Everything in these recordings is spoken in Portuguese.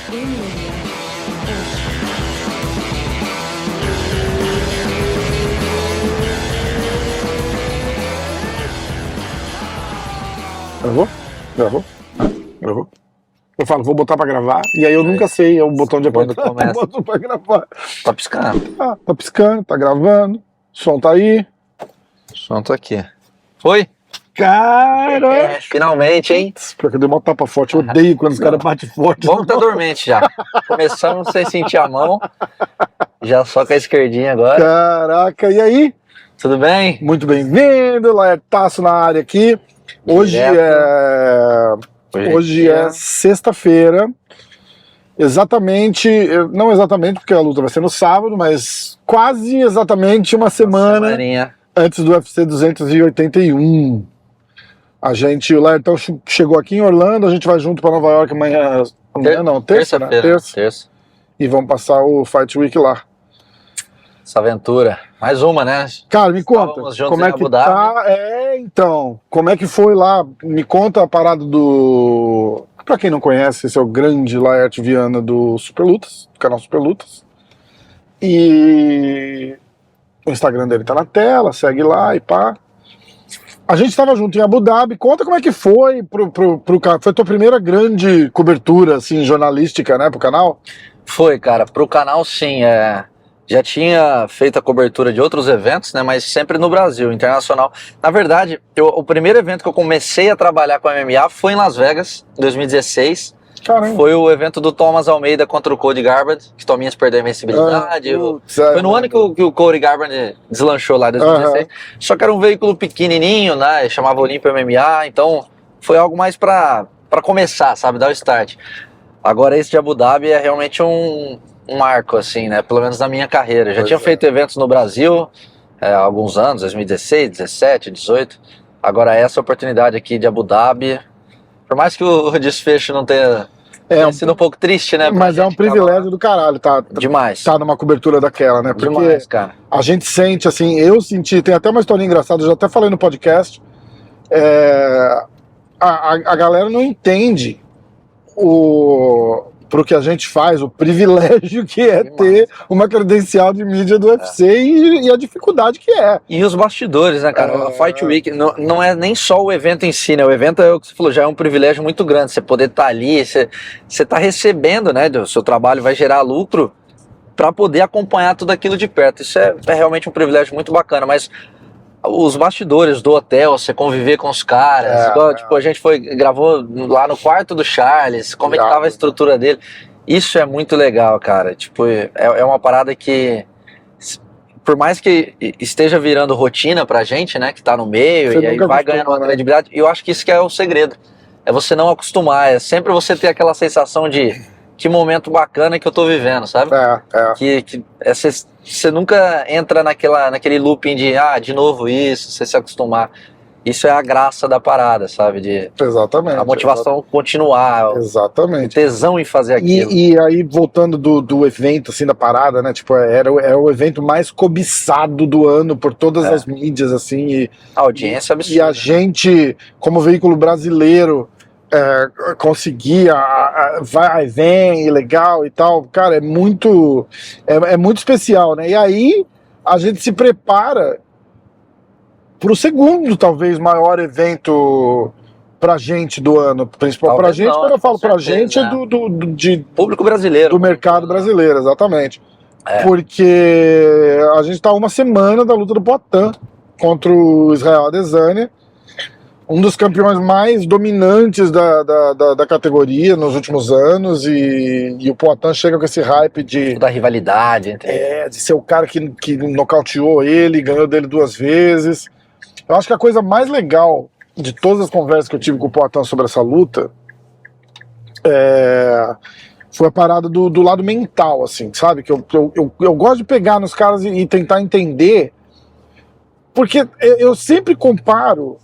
Gravou? Gravou? Gravou? Eu falo, vou botar pra gravar, e aí eu nunca sei o botão de apertar, eu boto pra gravar. Tá piscando. Ah, tá piscando, tá gravando, o som tá aí. O som tá aqui. Foi? Cara! Finalmente, hein? Pior que eu dei uma tapa forte, eu odeio quando os caras batem forte. Bom que tá dormente já. Começamos sem sentir a mão, já só com a esquerdinha agora. Caraca, e aí? Tudo bem? Muito bem-vindo, Laertaço na área aqui. Hoje é sexta-feira, exatamente, não exatamente porque a luta vai ser no sábado, mas quase exatamente uma semana antes do UFC 281. O Laertão chegou aqui em Orlando, a gente vai junto para Nova York amanhã, terça, né? Terça. E vamos passar o Fight Week lá. Essa aventura. Mais uma, né? Cara, me conta, como é que tá? Então, como é que foi lá? Me conta a parada do... Pra quem não conhece, esse é o grande Laerte Viana do Superlutas, do canal Superlutas. E o Instagram dele tá na tela, segue lá e pá. A gente tava junto em Abu Dhabi, conta como é que foi foi a tua primeira grande cobertura, assim, jornalística, né, pro canal? Foi, cara, pro canal sim, já tinha feito a cobertura de outros eventos, né, mas sempre no Brasil, internacional. Na verdade, o primeiro evento que eu comecei a trabalhar com a MMA foi em Las Vegas, em 2016. Caramba. Foi o evento do Thomas Almeida contra o Cody Garbrandt, que Tominhas perdeu a invencibilidade. Foi no ano que o Cody Garbrandt deslanchou lá em 2016. Só que era um veículo pequenininho, né, chamava Olympia MMA, então foi algo mais pra começar, sabe, dar o start. Agora esse de Abu Dhabi é realmente um marco, assim, né? Pelo menos na minha carreira. Já tinha feito eventos no Brasil há alguns anos, 2016, 17, 18. Agora essa oportunidade aqui de Abu Dhabi, por mais que o desfecho não tenha sido um pouco triste, né? Mas é um privilégio do caralho, demais. Tá numa cobertura daquela, né? Porque demais, cara. A gente sente, assim, eu senti, tem até uma história engraçada, eu já até falei no podcast, a galera não entende pro que a gente faz, o privilégio que é ter uma credencial de mídia do UFC e a dificuldade que é. E os bastidores, né, cara? A Fight Week não é nem só o evento em si, né? O evento é o que você falou, já é um privilégio muito grande. Você poder estar ali, você tá recebendo, né? O seu trabalho vai gerar lucro para poder acompanhar tudo aquilo de perto. Isso é realmente um privilégio muito bacana, mas os bastidores do hotel, você conviver com os caras, tipo, a gente gravou lá no quarto do Charles, como é que tava a estrutura dele. Isso é muito legal, cara. Tipo, é uma parada que, por mais que esteja virando rotina pra gente, né, que tá no meio, você e aí vai ganhando uma credibilidade, eu acho que isso que é o segredo. É você não acostumar, é sempre você ter aquela sensação de que momento bacana que eu tô vivendo, sabe? Você nunca entra naquele looping de novo isso, você se acostumar. Isso é a graça da parada, sabe? Exatamente. A motivação continuar. Exatamente. O tesão em fazer aquilo. E aí, voltando do evento, assim, da parada, né? Tipo, era o evento mais cobiçado do ano por todas as mídias, assim. E a audiência absurda. E a gente, como veículo brasileiro, conseguia, vai e vem, legal e tal, cara, é muito especial, né? E aí a gente se prepara pro segundo, talvez, maior evento pra gente do ano, principal pra gente, quando eu falo pra gente, é de público brasileiro, do mercado brasileiro, exatamente. Porque a gente tá uma semana da luta do Poatan contra o Israel Adesanya, um dos campeões mais dominantes da categoria nos últimos anos, e o Poatan chega com esse hype da rivalidade de ser o cara que nocauteou ele, ganhou dele 2 vezes. Eu acho que a coisa mais legal de todas as conversas que eu tive com o Poatan sobre essa luta foi a parada do lado mental, assim, sabe? Que eu gosto de pegar nos caras e tentar entender, porque eu sempre comparo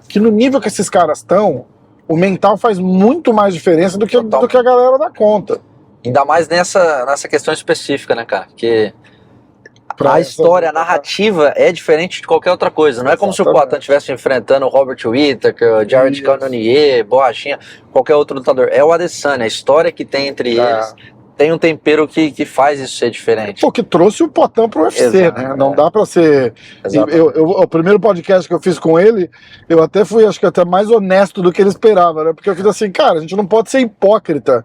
que no nível que esses caras estão, o mental faz muito mais diferença do que a galera dá conta. Ainda mais nessa questão específica, né, cara? Que a história, a narrativa é diferente de qualquer outra coisa. Não é como se o Poatan estivesse enfrentando o Robert Whittaker, o Jared Cannonier, Borrachinha, qualquer outro lutador. É o Adesanya, a história que tem entre eles tem um tempero que faz isso ser diferente. Pô, que trouxe o Poatan pro UFC, Exato, né? Não dá pra ser... O primeiro podcast que eu fiz com ele, eu até fui, acho que até mais honesto do que ele esperava, né? Porque eu fiz assim, cara, a gente não pode ser hipócrita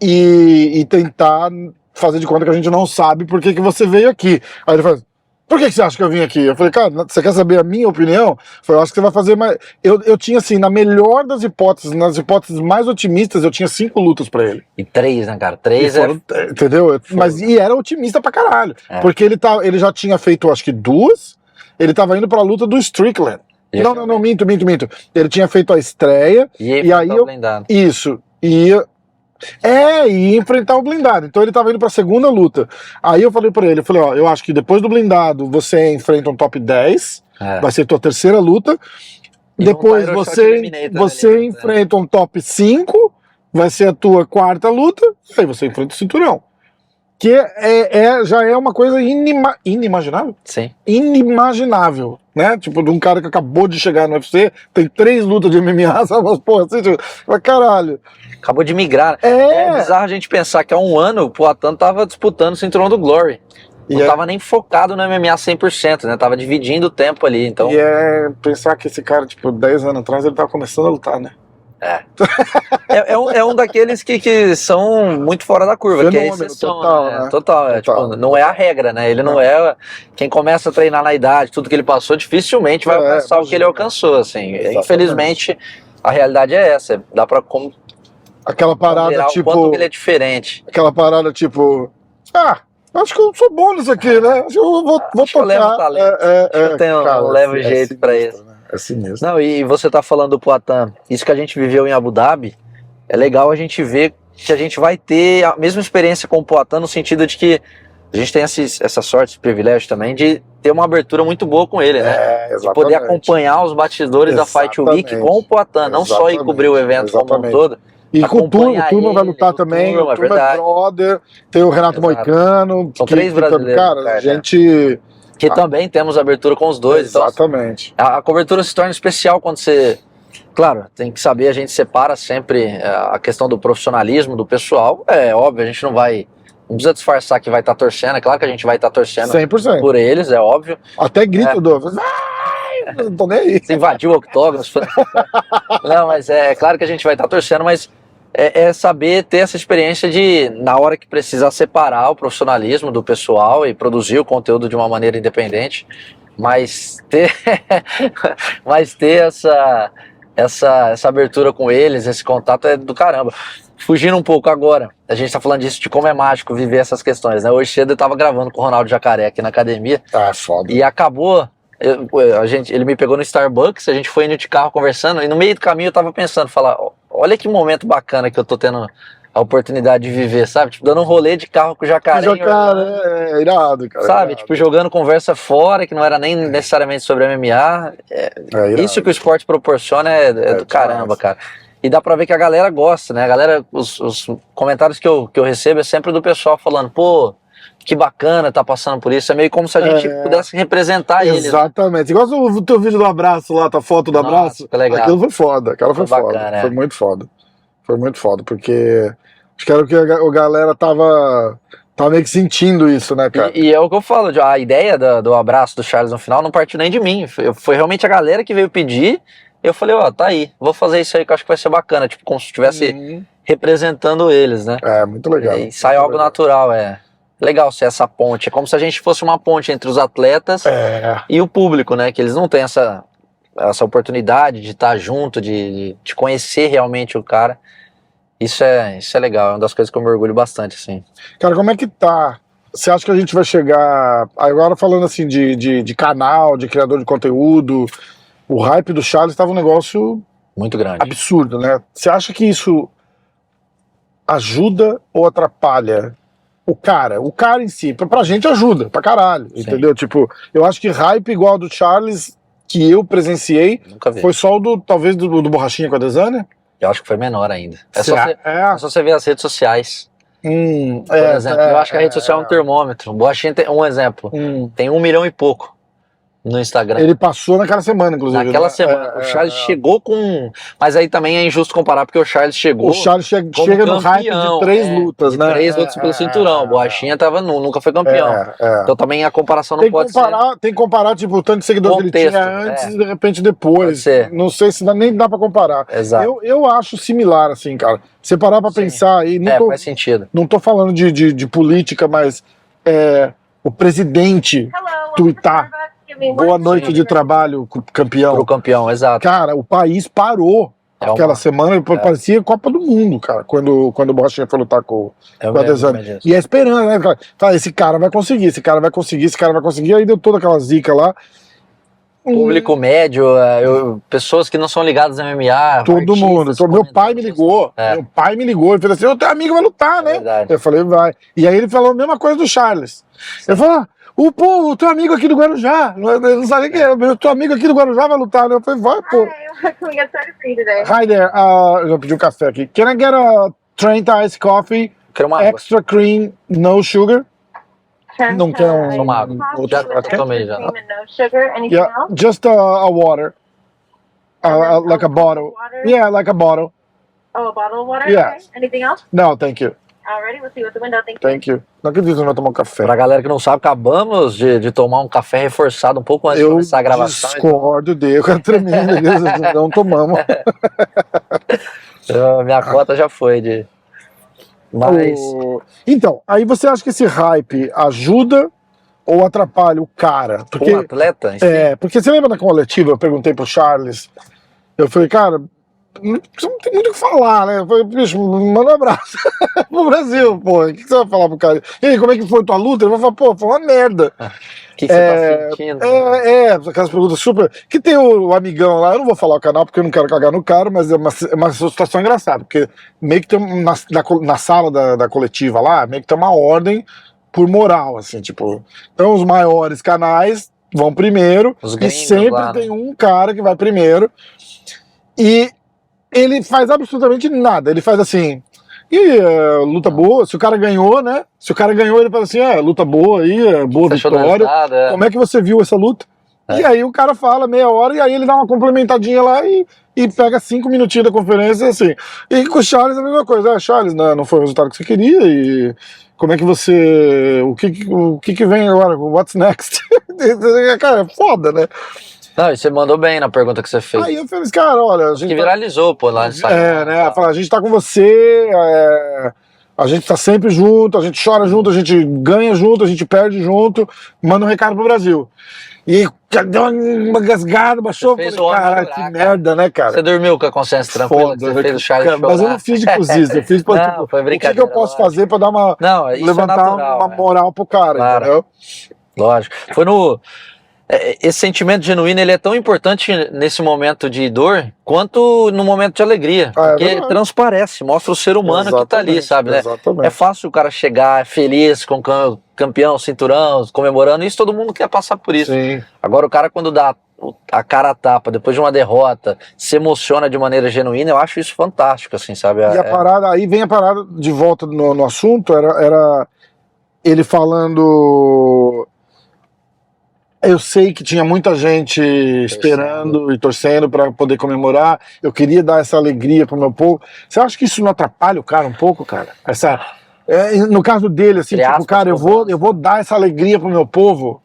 e tentar fazer de conta que a gente não sabe por que você veio aqui. Aí ele fala, por que você acha que eu vim aqui? Eu falei, cara, você quer saber a minha opinião? Eu falei, eu acho que você vai fazer mais... Eu tinha, assim, na melhor das hipóteses, nas hipóteses mais otimistas, eu tinha 5 lutas pra ele. E 3, né, cara? 3 entendeu? Mas e era otimista pra caralho. Porque ele já tinha feito, acho que 2, ele tava indo pra luta do Strickland. Não, minto. Ele tinha feito a estreia, e aí blindado. Isso, ia enfrentar o blindado. Então ele tava indo pra segunda luta. Aí eu falei pra ele, ó, eu acho que depois do blindado você enfrenta um top 10, vai ser tua terceira luta. E depois você enfrenta um top 5, vai ser a tua quarta luta, aí você enfrenta o cinturão. Que já é uma coisa inimaginável. Sim. Inimaginável, né? Tipo, de um cara que acabou de chegar no UFC, tem 3 lutas de MMA, sabe? Mas, porra, assim, tipo, caralho. Acabou de migrar. É bizarro a gente pensar que há um ano o Poatan tava disputando o cinturão do Glory. Não tava nem focado no MMA 100%, né? Tava dividindo o tempo ali, então... E pensar que esse cara, tipo, 10 anos atrás, ele tava começando a lutar, né? É um daqueles que são muito fora da curva, que é exceção, total, né? Total. Tipo, não é a regra, né? Ele não é... Quem começa a treinar na idade, tudo que ele passou, dificilmente vai alcançar o que ele alcançou, assim. Exatamente. Infelizmente, a realidade é essa. Dá pra... Aquela parada, tipo... O quanto que ele é diferente. Aquela parada, tipo... acho que eu sou bom nisso aqui, né? Acho que eu vou tocar. Eu levo talento. Eu tenho leve jeito pra isso. Né? É sinistro. Não, e você tá falando do Poatan, isso que a gente viveu em Abu Dhabi, é legal a gente ver que a gente vai ter a mesma experiência com o Poatan, no sentido de que a gente tem essa sorte, esse privilégio também, de ter uma abertura muito boa com ele, né? De poder acompanhar os bastidores da Fight Week com o Poatan, não só ir cobrir o evento como um todo. E com o Turma vai lutar também, o Turma é brother, tem o Renato Moicano. São 3 brasileiros. Cara, a gente... Que também temos abertura com os dois. Exatamente. Então, a cobertura se torna especial quando você... Claro, tem que saber, a gente separa sempre a questão do profissionalismo, do pessoal. É óbvio, a gente não precisa disfarçar que vai estar torcendo, é claro que a gente vai estar torcendo 100%. Por eles, é óbvio. Até grito do... Não tô nem aí. Você invadiu o octógono. Não, mas é claro que a gente vai estar torcendo, mas é saber ter essa experiência de, na hora que precisar, separar o profissionalismo do pessoal e produzir o conteúdo de uma maneira independente, mas ter essa abertura com eles, esse contato é do caramba. Fugindo um pouco agora, a gente tá falando disso, de como é mágico viver essas questões, né? Hoje cedo eu tava gravando com o Ronaldo Jacaré aqui na academia. Foda. E acabou, ele me pegou no Starbucks, a gente foi indo de carro conversando, e no meio do caminho eu tava pensando, olha que momento bacana que eu tô tendo a oportunidade de viver, sabe? Tipo, dando um rolê de carro com o Jacaré. É irado, cara. Sabe? Irado. Tipo, jogando conversa fora, que não era nem necessariamente sobre MMA. Isso que o esporte proporciona é do caramba, cara. E dá pra ver que a galera gosta, né? A galera, os comentários que eu recebo é sempre do pessoal falando, pô, que bacana, tá passando por isso. É meio como se a gente pudesse representar eles. Exatamente. Igual o teu vídeo do abraço lá, a foto do abraço. Legal. Aquilo foi foda. Aquela foi foda. Bacana, Foi muito foda. Foi muito foda, porque acho que era o que a galera tava meio que sentindo isso, né, cara? E é o que eu falo, a ideia do abraço do Charles no final não partiu nem de mim. Foi realmente a galera que veio pedir. Eu falei, tá aí, vou fazer isso aí que eu acho que vai ser bacana, tipo, como se estivesse representando eles, né? Muito legal. E sai algo natural, legal ser essa ponte. É como se a gente fosse uma ponte entre os atletas e o público, né? Que eles não têm essa oportunidade de estar junto, de conhecer realmente o cara. Isso é legal, é uma das coisas que eu me orgulho bastante, assim. Cara, como é que tá? Você acha que a gente vai chegar... Agora falando assim de canal, de criador de conteúdo, o hype do Charles estava um negócio... muito grande. Absurdo, né? Você acha que isso ajuda ou atrapalha o cara em si? Pra gente ajuda, pra caralho, entendeu? Tipo, eu acho que hype igual ao do Charles, que eu presenciei, foi só talvez do Borrachinha com a Adesanya. Eu acho que foi menor ainda. É só você ver as redes sociais. Por exemplo, eu acho que a rede social é um termômetro. O Borrachinha tem um exemplo. Tem 1 milhão e pouco no Instagram. Ele passou naquela semana, inclusive. Naquela semana. O Charles chegou com... Mas aí também é injusto comparar, porque o Charles chegou... O Charles chega no hype de 3 lutas, né? 3 lutas pelo cinturão. O Borrachinha nunca foi campeão. Então também a comparação não pode ser... Tem que comparar, tipo, o tanto de seguidores que ele tinha antes e de repente depois. Não sei se nem dá pra comparar. Exato. Eu acho similar, assim, cara. Você parar pra pensar aí... faz sentido. Não tô falando de política, mas o presidente tuitar boa noite de trabalho, campeão. Pro campeão, exato. Cara, o país parou aquela semana, parecia Copa do Mundo, cara, quando o Borrachinha foi lutar com o Adesanya. E a esperança, né, cara? Fala, esse cara vai conseguir, aí deu toda aquela zica lá. Público médio, pessoas que não são ligadas ao MMA. Todo mundo. Meu pai me ligou. Meu pai me ligou e falou assim: o teu amigo vai lutar, né? Eu falei, vai. E aí ele falou a mesma coisa do Charles. Eu falei, o teu amigo aqui do Guarujá. Eu não sabia quem era. O teu amigo aqui do Guarujá vai lutar, né? Eu falei, vai, pô. Hi there. Eu já pedi um café aqui. Can I get a Trent Iced Coffee? Extra cream, no sugar? Não quer uma água. Já tomei já. Yeah, just a water. Like a bottle. Yeah, like a bottle. Oh, a bottle of water? Yeah. Okay. Anything else? No, thank you. Alrighty, we'll see you at the window. Thank you. Thank you. Não acredito que você vai tomar um café. Pra galera que não sabe, acabamos de tomar um café reforçado um pouco antes de começar a gravação. Eu discordo dele, eu quero tremendo, não tomamos. Minha cota já foi de... Mas... Então, aí você acha que esse hype ajuda ou atrapalha o cara? Porque, o atleta? Porque você lembra da coletiva, eu perguntei pro Charles, eu falei, cara, não tem muito o que falar, né? Eu falei, bicho, manda um abraço pro Brasil, pô, o que você vai falar pro cara? E aí, como é que foi tua luta? Ele vai falar, pô, foi uma merda. O que você tá sentindo? Aquelas perguntas super... Que tem o amigão lá, eu não vou falar o canal porque eu não quero cagar no cara, mas é uma situação engraçada, porque meio que tem na sala da coletiva lá, meio que tem uma ordem por moral, assim, tipo... Então os maiores canais vão primeiro e sempre lá, tem um cara que vai primeiro e ele faz absolutamente nada, ele faz assim... luta boa, se o cara ganhou, né? Se o cara ganhou, ele fala assim, luta boa aí, boa vitória. Como é que você viu essa luta? E aí o cara fala meia hora, e aí ele dá uma complementadinha lá e pega 5 minutinhos da conferência, assim. E com o Charles a mesma coisa. Charles, não foi o resultado que você queria, e como é que você... O que vem agora? What's next? Cara, é foda, né? Não, e você mandou bem na pergunta que você fez. Aí eu falei, cara, olha... A gente que viralizou, pô, lá no Instagram. né? Fala, a gente tá com você, a gente tá sempre junto, a gente chora junto, a gente ganha junto, a gente perde junto, manda um recado pro Brasil. E deu uma gasgada, baixou, caralho, que merda, né, cara? Você dormiu com a consciência tranquila? Foda, você fez o Charles chorar. Mas eu não fiz de cozice, eu fiz pra, tipo, foi brincadeira, o que eu posso fazer pra dar uma... Não, isso levantar natural, uma moral pro cara, entendeu? Lógico. Foi no... Esse sentimento genuíno, ele é tão importante nesse momento de dor quanto no momento de alegria, porque transparece, mostra o ser humano que tá ali, sabe, né? É fácil o cara chegar feliz com o campeão, cinturão, comemorando, isso todo mundo quer passar por isso. Sim. Agora o cara quando dá a cara a tapa, depois de uma derrota, se emociona de maneira genuína, eu acho isso fantástico, assim, sabe? E a parada, aí vem a parada de volta no assunto, era ele falando... Eu sei que tinha muita gente esperando e torcendo para poder comemorar. Eu queria dar essa alegria pro meu povo. Você acha que isso não atrapalha o cara um pouco, cara? No caso dele, assim, tipo, cara, eu vou dar essa alegria pro meu povo.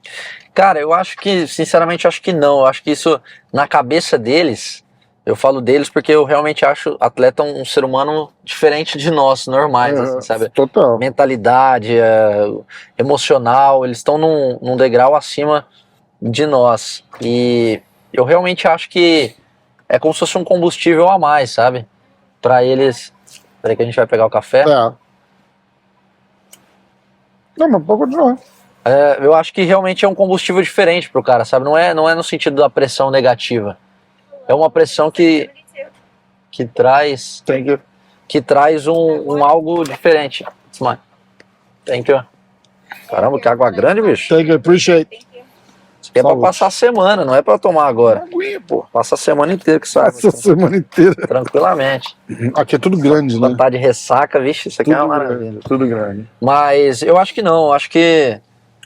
Cara, eu acho que, sinceramente, acho que não. Eu acho que isso, na cabeça deles, eu falo deles porque eu realmente acho atleta um ser humano diferente de nós, normais, assim, sabe? Total. Mentalidade, emocional, eles estão num degrau acima de nós, e eu realmente acho que é como se fosse um combustível a mais, sabe? Pra eles... Peraí que a gente vai pegar o café. Não, mas pode continuar. Eu acho que realmente é um combustível diferente pro cara, sabe? Não é no sentido da pressão negativa. É uma pressão que traz... Que traz um algo diferente. Thank you. Caramba, que água grande, bicho. Thank you, appreciate. Isso aqui é pra Saúde. passar a semana, não é pra tomar agora. Aguinha, pô. Passa a semana inteira que sai. Essa semana inteira. Tranquilamente. Aqui é tudo grande, né? Quando tá de ressaca, vixe, isso aqui é Tudo uma grande, maravilha. tudo grande. Mas eu acho que não, eu acho que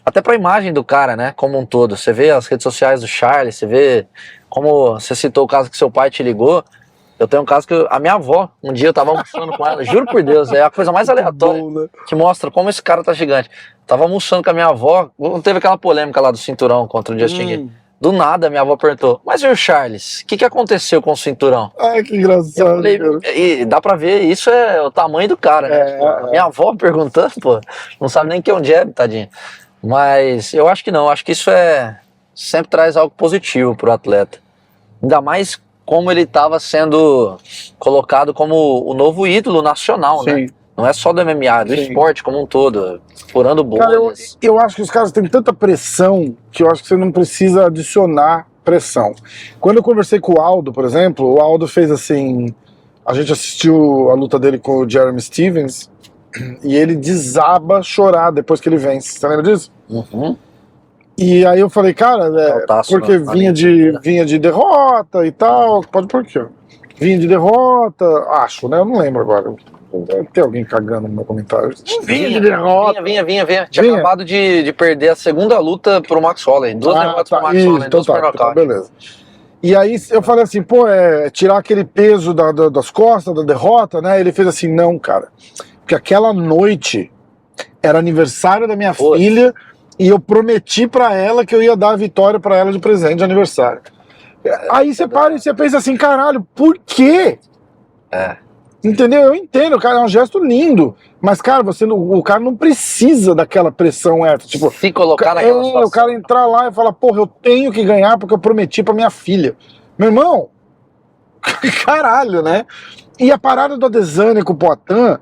até pra imagem do cara, né, como um todo. Você vê as redes sociais do Charles, você vê como você citou o caso que seu pai te ligou. Eu tenho um caso que a minha avó, um dia eu tava almoçando com ela, juro por Deus, é a coisa mais aleatória Bom, né? que mostra como esse cara tá gigante. Tava almoçando com a minha avó, não teve aquela polêmica lá do cinturão contra o Justin Gay. Do nada, minha avó perguntou, mas e o Charles? O que aconteceu com o cinturão? Ai, que Eu engraçado, falei, cara. e dá pra ver, isso é o tamanho do cara, né? Tipo, minha avó perguntando, pô, não sabe nem que é um jab, tadinho. Mas eu acho que não, acho que isso sempre traz algo positivo pro atleta. Ainda mais como ele estava sendo colocado como o novo ídolo nacional, né? Sim. Não é só do MMA, do Sim. esporte como um todo, furando Cara, bolhas. eu acho que os caras têm tanta pressão que eu acho que você não precisa adicionar pressão. Quando eu conversei com o Aldo, por exemplo, o Aldo fez assim... A gente assistiu a luta dele com o Jeremy Stevens e ele desaba a chorar depois que ele vence. Você lembra disso? Uhum. E aí eu falei, cara, Altaço, porque né? vinha de derrota e tal, pode por quê? Vinha de derrota, acho, né? Eu não lembro agora. Deve ter alguém cagando no meu comentário. Vinha de derrota. Vinha. Tinha Vinha. acabado de perder a segunda luta pro Max Holloway. Duas derrotas pro Max Holloway, então duas por então nocaute. beleza. E aí eu falei assim, pô, tirar aquele peso das costas, da derrota, né? Ele fez assim, não, cara. Porque aquela noite era aniversário da minha Putz. filha e eu prometi pra ela que eu ia dar a vitória pra ela de presente de aniversário. Aí você para e você pensa assim, caralho, por quê? É. Entendeu? Eu entendo, cara, é um gesto lindo. Mas, cara, o cara não precisa daquela pressão extra. Tipo, Se colocar naquela situação. o cara entrar lá e falar, porra, eu tenho que ganhar porque eu prometi pra minha filha. Meu irmão, caralho, né? E a parada do Adesanya com o Poatan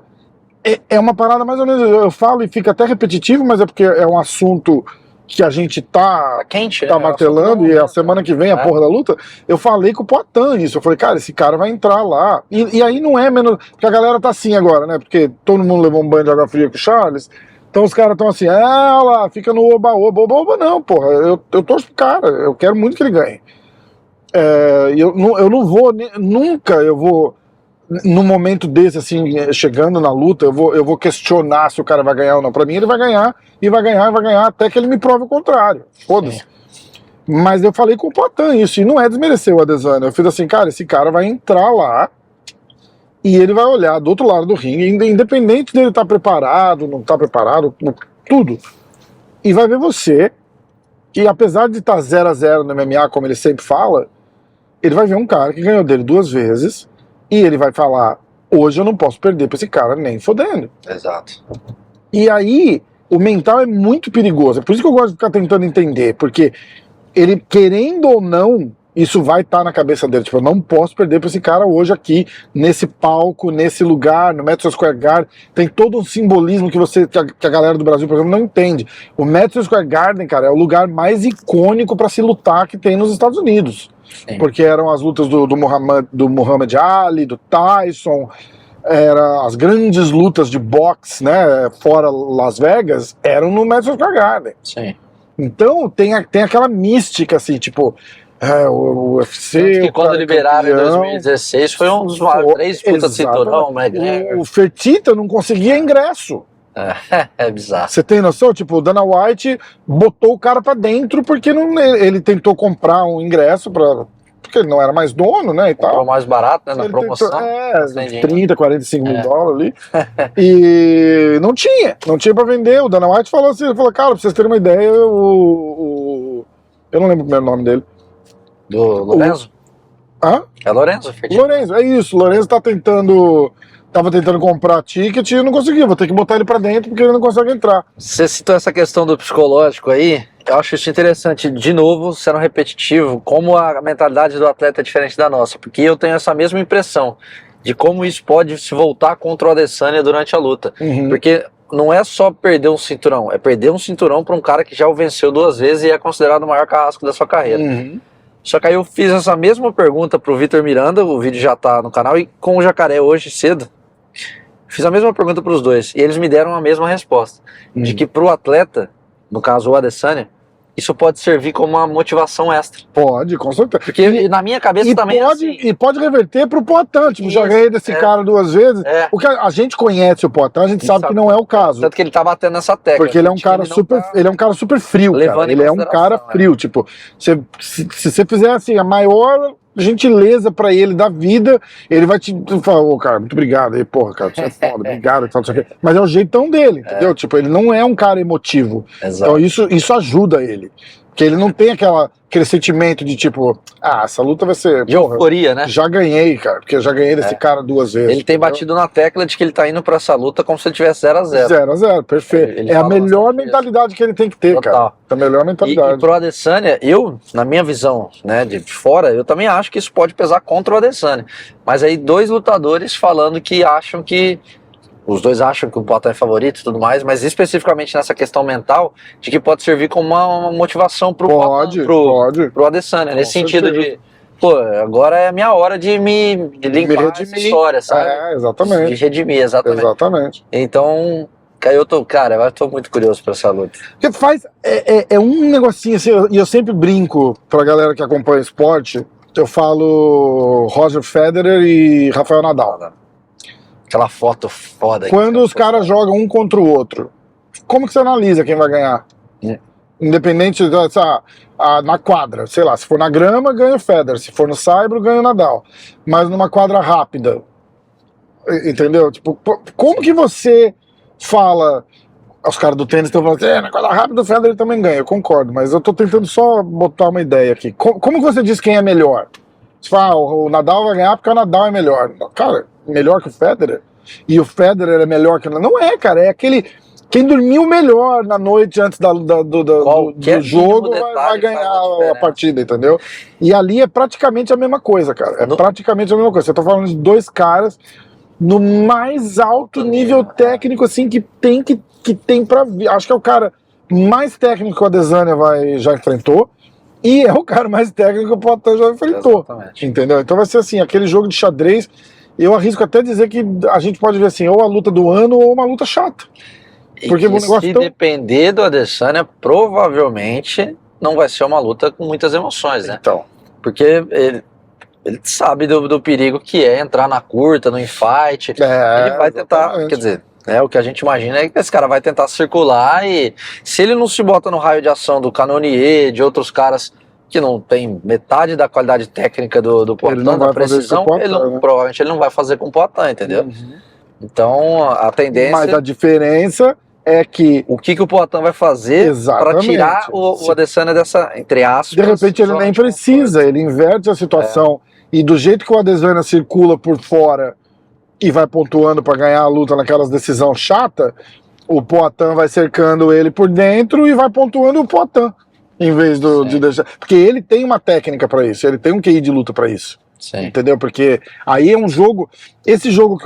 é uma parada mais ou menos, eu falo e fica até repetitivo, mas é porque é um assunto que a gente tá Quente, tá né? martelando, e a semana que vem a É. porra da luta, eu falei com o Poatan isso, eu falei, cara, esse cara vai entrar lá, e aí não é menos, porque a galera tá assim agora, né, porque todo mundo levou um banho de água fria com o Charles, então os caras estão assim, olha lá, fica no oba-oba não, porra, eu torço pro cara, eu quero muito que ele ganhe. Eu não vou, nunca eu vou, num momento desse, assim, chegando na luta, eu vou questionar se o cara vai ganhar ou não. Pra mim, ele vai ganhar, e vai ganhar, até que ele me prove o contrário. Foda-se. Mas eu falei com o Poatan isso, e não é desmerecer o Adesanya. Eu fiz assim, cara, esse cara vai entrar lá, e ele vai olhar do outro lado do ringue, independente dele estar preparado, não estar preparado, tudo. E vai ver você, e apesar de estar 0-0 no MMA, como ele sempre fala, ele vai ver um cara que ganhou dele 2 vezes, e ele vai falar, hoje eu não posso perder pra esse cara nem fodendo. Exato. E aí, o mental é muito perigoso. É por isso que eu gosto de ficar tentando entender, porque ele, querendo ou não, isso vai estar na cabeça dele. Tipo, eu não posso perder pra esse cara hoje aqui, nesse palco, nesse lugar, no Madison Square Garden. Tem todo um simbolismo que a galera do Brasil, por exemplo, não entende. O Madison Square Garden, cara, é o lugar mais icônico pra se lutar que tem nos Estados Unidos. Sim. Porque eram as lutas do Muhammad Ali, do Tyson, as grandes lutas de boxe, né, fora Las Vegas, eram no Madison Square Garden. Sim. Então tem aquela mística, assim, tipo, o UFC... Tanto que o quando cara é liberaram em campeão. 2016 foi um dos maiores 3 disputas de cinturão, McGregor. O Fertitta não conseguia ingresso. É bizarro. Você tem noção? Tipo, o Dana White botou o cara pra dentro porque ele tentou comprar um ingresso porque ele não era mais dono, né, e Comprou tal. mais barato, né, na Ele promoção. tentou, Sem dinheiro. 30, 45 mil dólares ali. E não tinha pra vender. O Dana White falou assim, ele falou, cara, pra vocês terem uma ideia, eu não lembro o primeiro nome dele. Do Lorenzo? Hã? É Lorenzo, Fertitta. Lorenzo, é isso. Lorenzo tava tentando comprar ticket e não conseguia. Vou ter que botar ele pra dentro porque ele não consegue entrar. Você citou essa questão do psicológico aí, eu acho isso interessante, de novo, sendo repetitivo, como a mentalidade do atleta é diferente da nossa, porque eu tenho essa mesma impressão de como isso pode se voltar contra o Adesanya durante a luta, porque não é só perder um cinturão, é perder um cinturão para um cara que já o venceu 2 vezes e é considerado o maior carrasco da sua carreira. Só que aí eu fiz essa mesma pergunta pro Vitor Miranda, o vídeo já tá no canal, e com o Jacaré hoje cedo, fiz a mesma pergunta para os dois, e eles me deram a mesma resposta, de que pro atleta, no caso o Adesanya, isso pode servir como uma motivação extra. Pode, com certeza. Porque na minha cabeça E também pode, é assim. e pode reverter pro Poitin. Tipo, já Isso, ganhei desse cara 2 vezes. É. O que a gente conhece o Poitin, a gente sabe que não é o caso. Tanto que ele tá batendo nessa tecla. Porque ele é um cara super, ele é um cara super frio, levando cara. em Ele é um consideração, cara frio, tipo, se você fizer assim a maior gentileza pra ele da vida, ele vai te falar, ô cara, muito obrigado aí, porra, cara, você é foda, obrigado e tal, não sei o quê. Mas é o jeitão dele, entendeu? Tipo, ele não é um cara emotivo. Exato. Então isso ajuda ele. Porque ele não tem aquele sentimento de tipo, essa luta vai ser. De euforia, né? Já ganhei, cara, porque eu já ganhei desse cara 2 vezes. Ele tem entendeu? batido na tecla de que ele tá indo pra essa luta como se ele tivesse 0-0. 0-0, perfeito. Ele É a fala melhor bastante mentalidade que ele tem que ter, Total. cara. É a melhor E mentalidade. pro Adesanya, eu, na minha visão, né, de fora, eu também acho que isso pode pesar contra o Adesanya. Mas aí 2 lutadores falando que acham que os 2 acham que o Poitin é favorito e tudo mais, mas especificamente nessa questão mental, de que pode servir como uma motivação pro Poitin, pro Adesanya, nesse sentido de, pô, agora é a minha hora de limpar essa história, sabe? É, exatamente. De redimir, exatamente. Exatamente. Então, eu tô muito curioso pra essa luta. Porque é um negocinho assim, e eu sempre brinco pra galera que acompanha o esporte, eu falo Roger Federer e Rafael Nadal. Aquela foto foda. Quando os caras jogam um contra o outro, como que você analisa quem vai ganhar? Independente na quadra, sei lá, se for na grama, ganha o Federer, se for no saibro, ganha o Nadal. Mas numa quadra rápida, entendeu? Tipo, como que você fala... Os caras do tênis estão falando assim, na quadra rápida o Federer também ganha, eu concordo, mas eu tô tentando só botar uma ideia aqui. Como que você diz quem é melhor? Você fala, o Nadal vai ganhar porque o Nadal é melhor. Cara, melhor que o Federer? E o Federer é melhor que o Nadal? Não é, cara, é aquele... Quem dormiu melhor na noite antes do jogo vai ganhar a partida, entendeu? E ali é praticamente a mesma coisa, cara. É praticamente a mesma coisa. Você tá falando de 2 caras no mais alto nível técnico, assim, que tem pra vir. Acho que é o cara mais técnico que o Adesanya já enfrentou. E é o cara mais técnico que o Poitin já enfrentou. Exatamente. Entendeu? Então vai ser assim, aquele jogo de xadrez. Eu arrisco até dizer que a gente pode ver assim, ou a luta do ano ou uma luta chata. Porque se depender do Adesanya, provavelmente não vai ser uma luta com muitas emoções, né? Então. Porque ele sabe do perigo que é entrar na curta, no infight. Ele vai tentar, exatamente. quer dizer, o que a gente imagina é que esse cara vai tentar circular e se ele não se bota no raio de ação do Cannonier, de outros caras que não tem metade da qualidade técnica do Poitin, da precisão, provavelmente ele não vai fazer com o Poitin, entendeu? Então a tendência... Mas a diferença é que... O que o Poitin vai fazer para tirar o Adesanya dessa, entre aspas... De repente ele nem precisa, ele inverte a situação. E do jeito que o Adesanya circula por fora e vai pontuando para ganhar a luta naquelas decisões chatas, o Poitin vai cercando ele por dentro e vai pontuando o Poitin. Em vez de deixar... Porque ele tem uma técnica para isso, ele tem um QI de luta para isso. Sim. Entendeu? Porque aí é um jogo... Esse jogo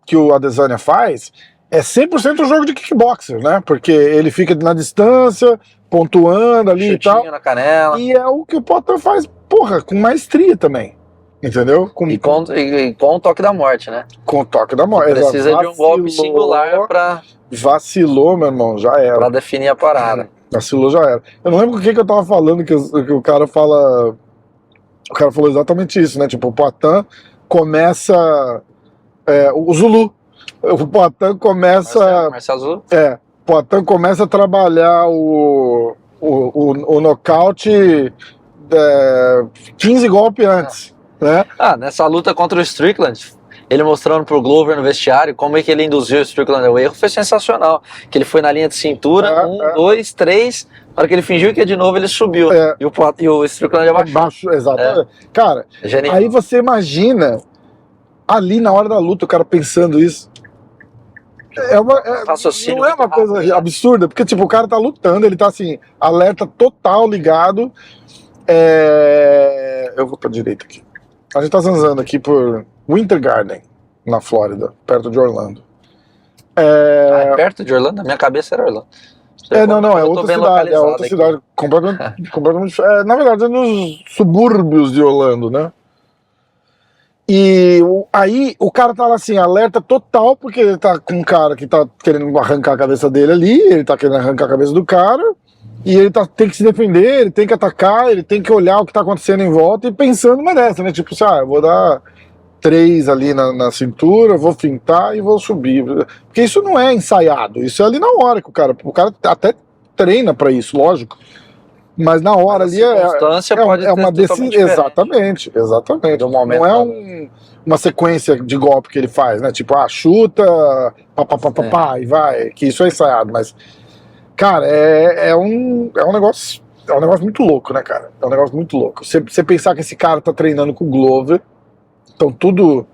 que o Adesanya faz é 100% um jogo de kickboxer, né? Porque ele fica na distância, pontuando ali e tal. Na canela. E é o que o Poitin faz, porra, com maestria também. Entendeu? E com o toque da morte, né? Com o toque da morte. Precisa de um golpe singular pra... Vacilou, meu irmão, já era. Pra definir a parada. Vacilou, já era. Eu não lembro o que eu tava falando, que o cara fala... O cara falou exatamente isso, né? Tipo, o Poitin começa... o Zulu. O Poitin começa... Marcelo Zulu? O Poitin começa a trabalhar o nocaute 15 golpes antes, né? Nessa luta contra o Strickland, ele mostrando pro Glover no vestiário como é que ele induziu o Strickland ao erro, foi sensacional. Que ele foi na linha de cintura, 1, 2, 3... Na hora que ele fingiu que ia de novo, ele subiu. E o Strickland abaixou. Exatamente. Cara, aí você imagina ali na hora da luta o cara pensando isso. Não é uma coisa absurda, porque tipo, o cara tá lutando, ele tá assim, alerta total, ligado. Eu vou pra direita aqui. A gente tá zanzando aqui por Winter Garden, na Flórida, perto de Orlando. É perto de Orlando? Na minha cabeça era Orlando. Não, é outra cidade. É outra cidade. Completamente. Na verdade, é nos subúrbios de Orlando, né? E aí o cara tá lá assim, alerta total, porque ele tá com um cara que tá querendo arrancar a cabeça dele ali, ele tá querendo arrancar a cabeça do cara, E ele tem que se defender, ele tem que atacar, ele tem que olhar o que tá acontecendo em volta e pensando numa dessa, né? Tipo, eu vou dar 3 ali na cintura, vou fintar e vou subir. Porque isso não é ensaiado, isso é ali na hora que o cara até treina pra isso, lógico. Mas na hora ali pode uma decisão. Exatamente. Do momento, não é uma sequência de golpe que ele faz, né? Tipo, chuta, pá, e vai. Que isso é ensaiado, mas, cara, é um negócio. É um negócio muito louco, né, cara? É um negócio muito louco. Você pensar que esse cara tá treinando com o Glover, então tudo,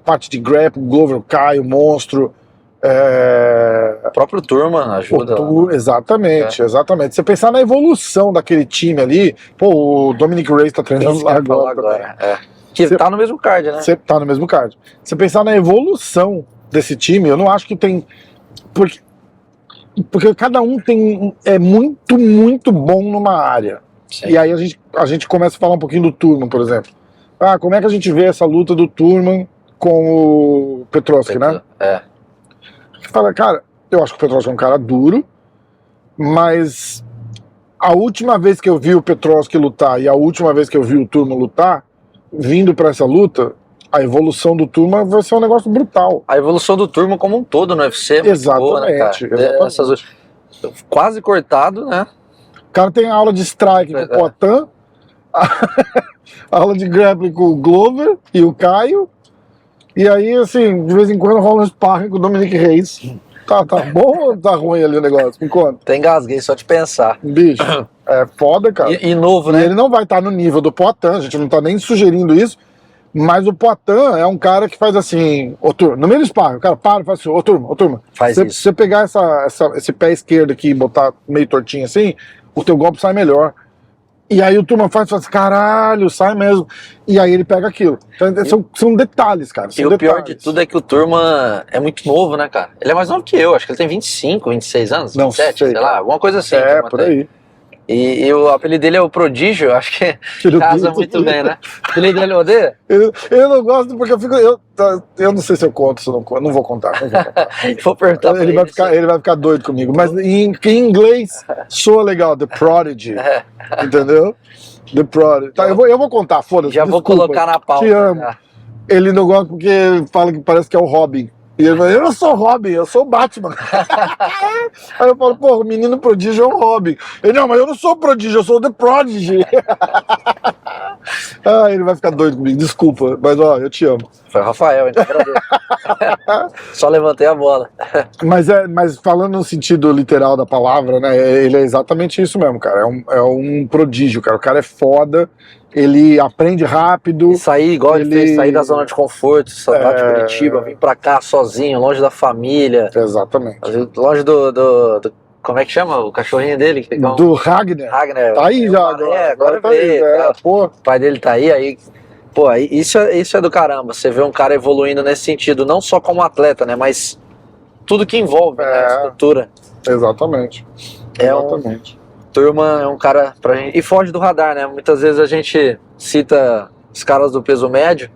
parte de grappling, Glover, Caio, Monstro. O próprio Turma ajuda. Exatamente. Você pensar na evolução daquele time ali, o Dominic Reyes tá treinando lá agora. Que tá no mesmo card, né? Você tá no mesmo card. Você pensar na evolução desse time, eu não acho que tem. Porque cada um é muito, muito bom numa área. Sim. E aí a gente começa a falar um pouquinho do Turman, por exemplo. Como é que a gente vê essa luta do Turman com o Petroski, né? Fala, cara, eu acho que o Petroski é um cara duro, mas a última vez que eu vi o Petroski lutar e a última vez que eu vi o Turman lutar, vindo pra essa luta, a evolução do Turman vai ser um negócio brutal. A evolução do Turman como um todo no UFC é muito boa, né, cara? Exatamente. Quase cortado, né? O cara tem aula de strike com o Poatan, aula de grappling com o Glover e o Caio. E aí, assim, de vez em quando rola um sparring com o Dominic Reyes. Tá bom ou tá ruim ali o negócio? Me conta. Até engasguei só de pensar. Bicho, é foda, cara. E novo, né? E ele não vai estar no nível do Poatan, a gente não tá nem sugerindo isso, mas o Poatan é um cara que faz assim, turma, no meio do sparring, o cara para e faz assim, turma. Faz isso. Se você pegar esse pé esquerdo aqui e botar meio tortinho assim, o teu golpe sai melhor. E aí o Turman faz assim, caralho, sai mesmo. E aí ele pega aquilo. Então, são detalhes, cara. E o pior de tudo é que o Turman é muito novo, né, cara? Ele é mais novo que eu, acho que ele tem 25, 26 anos, não 27, sei lá, alguma coisa assim. Por aí. E o apelido dele é o Prodígio, acho que casa muito bem, né? O apelido dele odeia? Eu não gosto porque eu não sei se eu conto, se eu não conto. Não vou contar. Vou perguntar ele vai ficar doido comigo. Mas em inglês soa legal, The Prodigy. Entendeu? The Prodigy. Tá, eu vou contar, foda-se. Já vou colocar na pauta. Te amo. Ele não gosta porque fala que parece que é o Robin. E ele fala, eu não sou Robin, eu sou Batman. Aí eu falo, o menino prodígio é o Robin. Ele, não, mas eu não sou prodígio, eu sou The Prodigy. Ele vai ficar doido comigo, desculpa, mas eu te amo. Foi o Rafael, então só levantei a bola. Mas falando no sentido literal da palavra, né, ele é exatamente isso mesmo, cara. É um prodígio, cara. O cara é foda. Ele aprende rápido. E sair, igual ele fez, sair da zona de conforto, sair de Curitiba, vir pra cá sozinho, longe da família. Exatamente. Longe do como é que chama o cachorrinho dele? Do Ragnar. Tá aí já, agora tá aí, o pai dele tá aí. Pô, isso é do caramba. Você vê um cara evoluindo nesse sentido, não só como atleta, né, mas tudo que envolve, né, a estrutura. Exatamente. Turma é um cara pra gente. E foge do radar, né? Muitas vezes a gente cita os caras do peso médio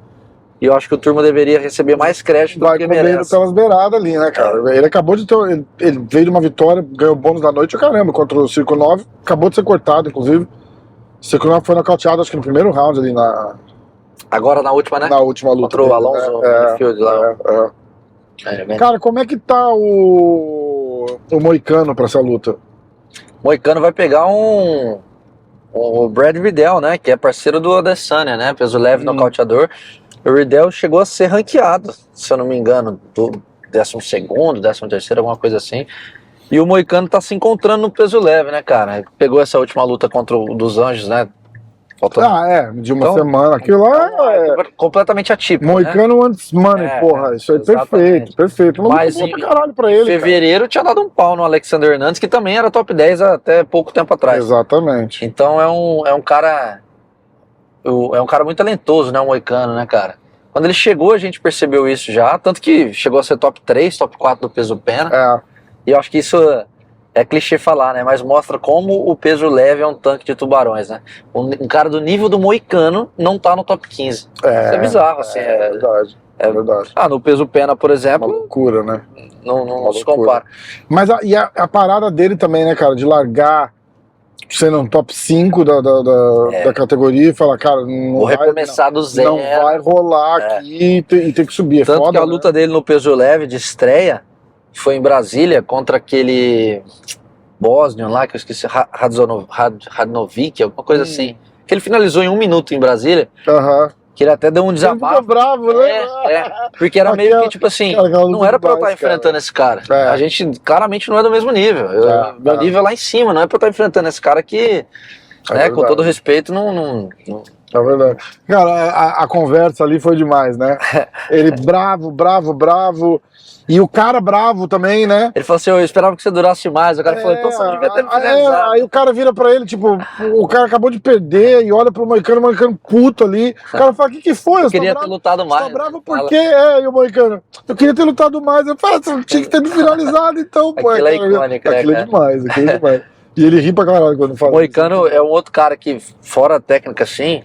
e eu acho que o Turma deveria receber mais crédito do que merece. Pelas beiradas ali, né, cara? Ele acabou de ter. Ele veio de uma vitória, ganhou o bônus da noite, caramba, contra o Circo 9. Acabou de ser cortado, inclusive. O Circo 9 foi nocauteado, acho que no primeiro round ali Agora na última, né? Na última luta. Contra o Alonso Field lá. Cara, como é que tá o Moicano pra essa luta? O Moicano vai pegar o Brad Riddell, né? Que é parceiro do Adesanya, né? Peso leve nocauteador. O Riddell chegou a ser ranqueado, se eu não me engano, do 12º, 13º, alguma coisa assim. E o Moicano tá se encontrando no peso leve, né, cara? Pegou essa última luta contra o dos Anjos, né? De uma semana. Aquilo lá é completamente atípico. Moicano antes money, porra. Isso aí é perfeito. Mas pra caralho pra ele. Em fevereiro tinha dado um pau no Alexander Hernandes, que também era top 10 até pouco tempo atrás. Exatamente. Então é um cara. É um cara muito talentoso, né? O Moicano, né, cara? Quando ele chegou, a gente percebeu isso já. Tanto que chegou a ser top 3, top 4 do peso pena. E eu acho que isso é clichê falar, né? Mas mostra como o peso leve é um tanque de tubarões, né? Um cara do nível do Moicano não tá no top 15. Isso é bizarro, assim. É verdade. É verdade. No peso pena, por exemplo. Uma loucura, né? Não se compara. Mas a parada dele também, né, cara? De largar sendo um top 5 da categoria e falar, cara, não Vou vai, recomeçar do zero. não vai rolar aqui e tem que subir. É Tanto foda, que a né? luta dele no peso leve de estreia foi em Brasília contra aquele Bosnian lá, que eu esqueci, Radnovic, alguma coisa assim. Que ele finalizou em 1 minuto em Brasília, Aham. que ele até deu um Ele ficou desabafo. bravo, né? Porque era meio Aquela- que tipo assim, aquela luta não era pra eu demais, estar enfrentando esse cara. É. A gente claramente não é do mesmo nível. Meu nível é lá em cima, não é pra eu estar enfrentando esse cara que, né, com verdade. todo respeito, não. É verdade. Cara, a conversa ali foi demais, né? Ele bravo. E o cara bravo também, né? Ele falou assim, eu esperava que você durasse mais. O cara falou, então você não devia ter me finalizado. Aí o cara vira pra ele, tipo, o cara acabou de perder e olha pro Moicano, o Moicano puto ali. O cara fala, o que foi? Eu queria ter lutado Você mais. tá bravo por Fala. quê? E o Moicano, eu queria ter lutado mais. Eu falo, você tinha que ter me finalizado então, pô. Aquilo é Cara, icônico, né, aquilo é cara? demais, aquilo é demais. E ele ri pra caralho quando fala. O Moicano é um outro cara que, fora a técnica assim,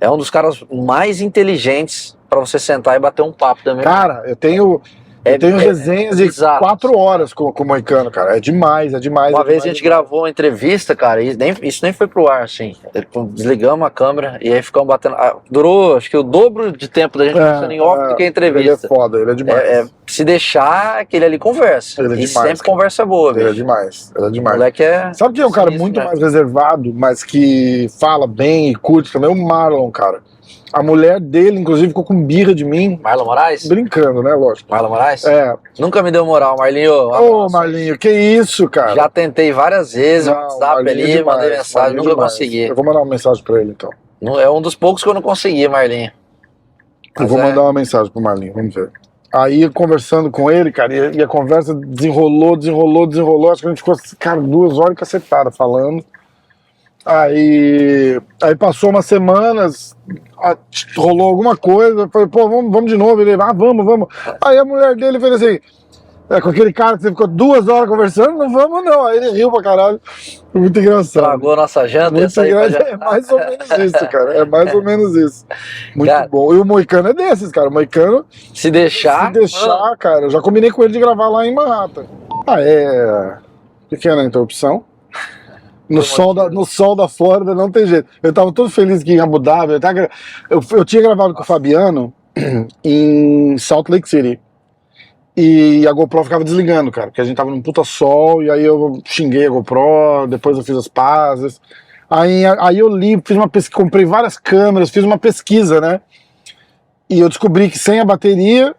é um dos caras mais inteligentes pra você sentar e bater um papo também. Cara, eu tenho resenhas de bizarro. 4 horas com o Moicano, cara. É demais. Uma vez a gente gravou uma entrevista, cara, e isso nem foi pro ar, assim. Desligamos a câmera e aí ficamos batendo. Durou, acho que o dobro de tempo da gente conversando em off do que a entrevista. Ele é foda, ele é demais. Se deixar, aquele ali conversa. Ele é E demais, sempre cara. conversa boa, Ele é bicho. demais, ele é O demais. moleque é. Sabe quem é um cara sinistro muito mesmo. mais reservado, mas que fala bem e curte também? O Marlon, cara. A mulher dele, inclusive, ficou com birra de mim, Marlon Moraes? brincando, né, lógico. Marlon Moraes? É. Nunca me deu moral, Marlinho. Um Ô, abraço. Marlinho, que isso, cara? Já tentei várias vezes, Não, no WhatsApp Marlinho é ali, demais, mandei mensagem, Marlinho é nunca demais. consegui. Eu vou mandar uma mensagem pra ele, então. É um dos poucos que eu não consegui, Marlinho. Eu vou mandar uma mensagem pro Marlinho, vamos ver. Aí, conversando com ele, cara, e a conversa desenrolou. Acho que a gente ficou, cara, 2 horas cacetadas falando. Aí passou umas semanas, rolou alguma coisa, eu falei, pô, vamos de novo. Ele, vamos. Aí a mulher dele fez assim, com aquele cara que você ficou 2 horas conversando, não vamos não. Aí ele riu pra caralho, foi muito engraçado. Tragou nossa janta, Muito engraçado. É mais ou menos isso, cara, é mais ou menos isso. Muito Cara, bom. E o Moicano é desses, cara, o Moicano, se deixar. cara, eu já combinei com ele de gravar lá em Manhattan. Pequena interrupção. No sol da Flórida não tem jeito. Eu tava todo feliz que em Abu Dhabi. Eu tinha gravado com o Fabiano em Salt Lake City. E a GoPro ficava desligando, cara, porque a gente tava num puta sol. E aí eu xinguei a GoPro, depois eu fiz as pazes. Aí eu li, fiz uma pesquisa, comprei várias câmeras, fiz uma pesquisa, né? E eu descobri que sem a bateria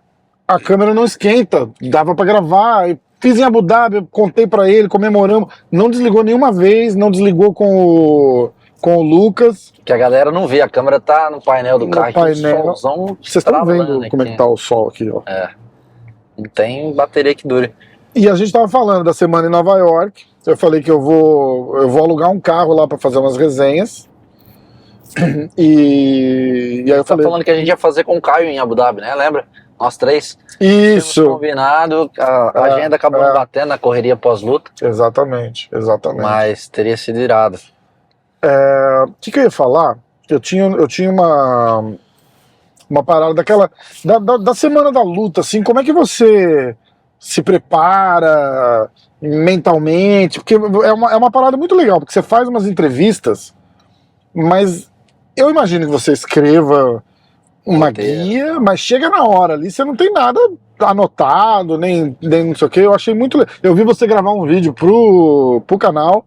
a câmera não esquenta, dava pra gravar. Fiz em Abu Dhabi, contei pra ele, comemoramos. Não desligou nenhuma vez, não desligou com o Lucas. Que a galera não vê, a câmera tá no painel do carro. Painel. Vocês estão vendo como é que tá o sol aqui, ó. Não tem bateria que dure. E a gente tava falando da semana em Nova York. Eu falei que eu vou alugar um carro lá pra fazer umas resenhas. E aí eu falei. Tá falando que a gente ia fazer com o Caio em Abu Dhabi, né? Lembra? Nós 3. Isso. Tínhamos combinado, a agenda acabou batendo na correria pós-luta. Exatamente. Mas teria sido irado. O que eu ia falar? Eu tinha uma parada daquela. Da semana da luta, assim, como é que você se prepara mentalmente? Porque é uma parada muito legal, porque você faz umas entrevistas, mas eu imagino que você escreva uma guia, mas chega na hora ali, você não tem nada anotado, nem não sei o que. Eu achei muito legal. Eu vi você gravar um vídeo pro canal.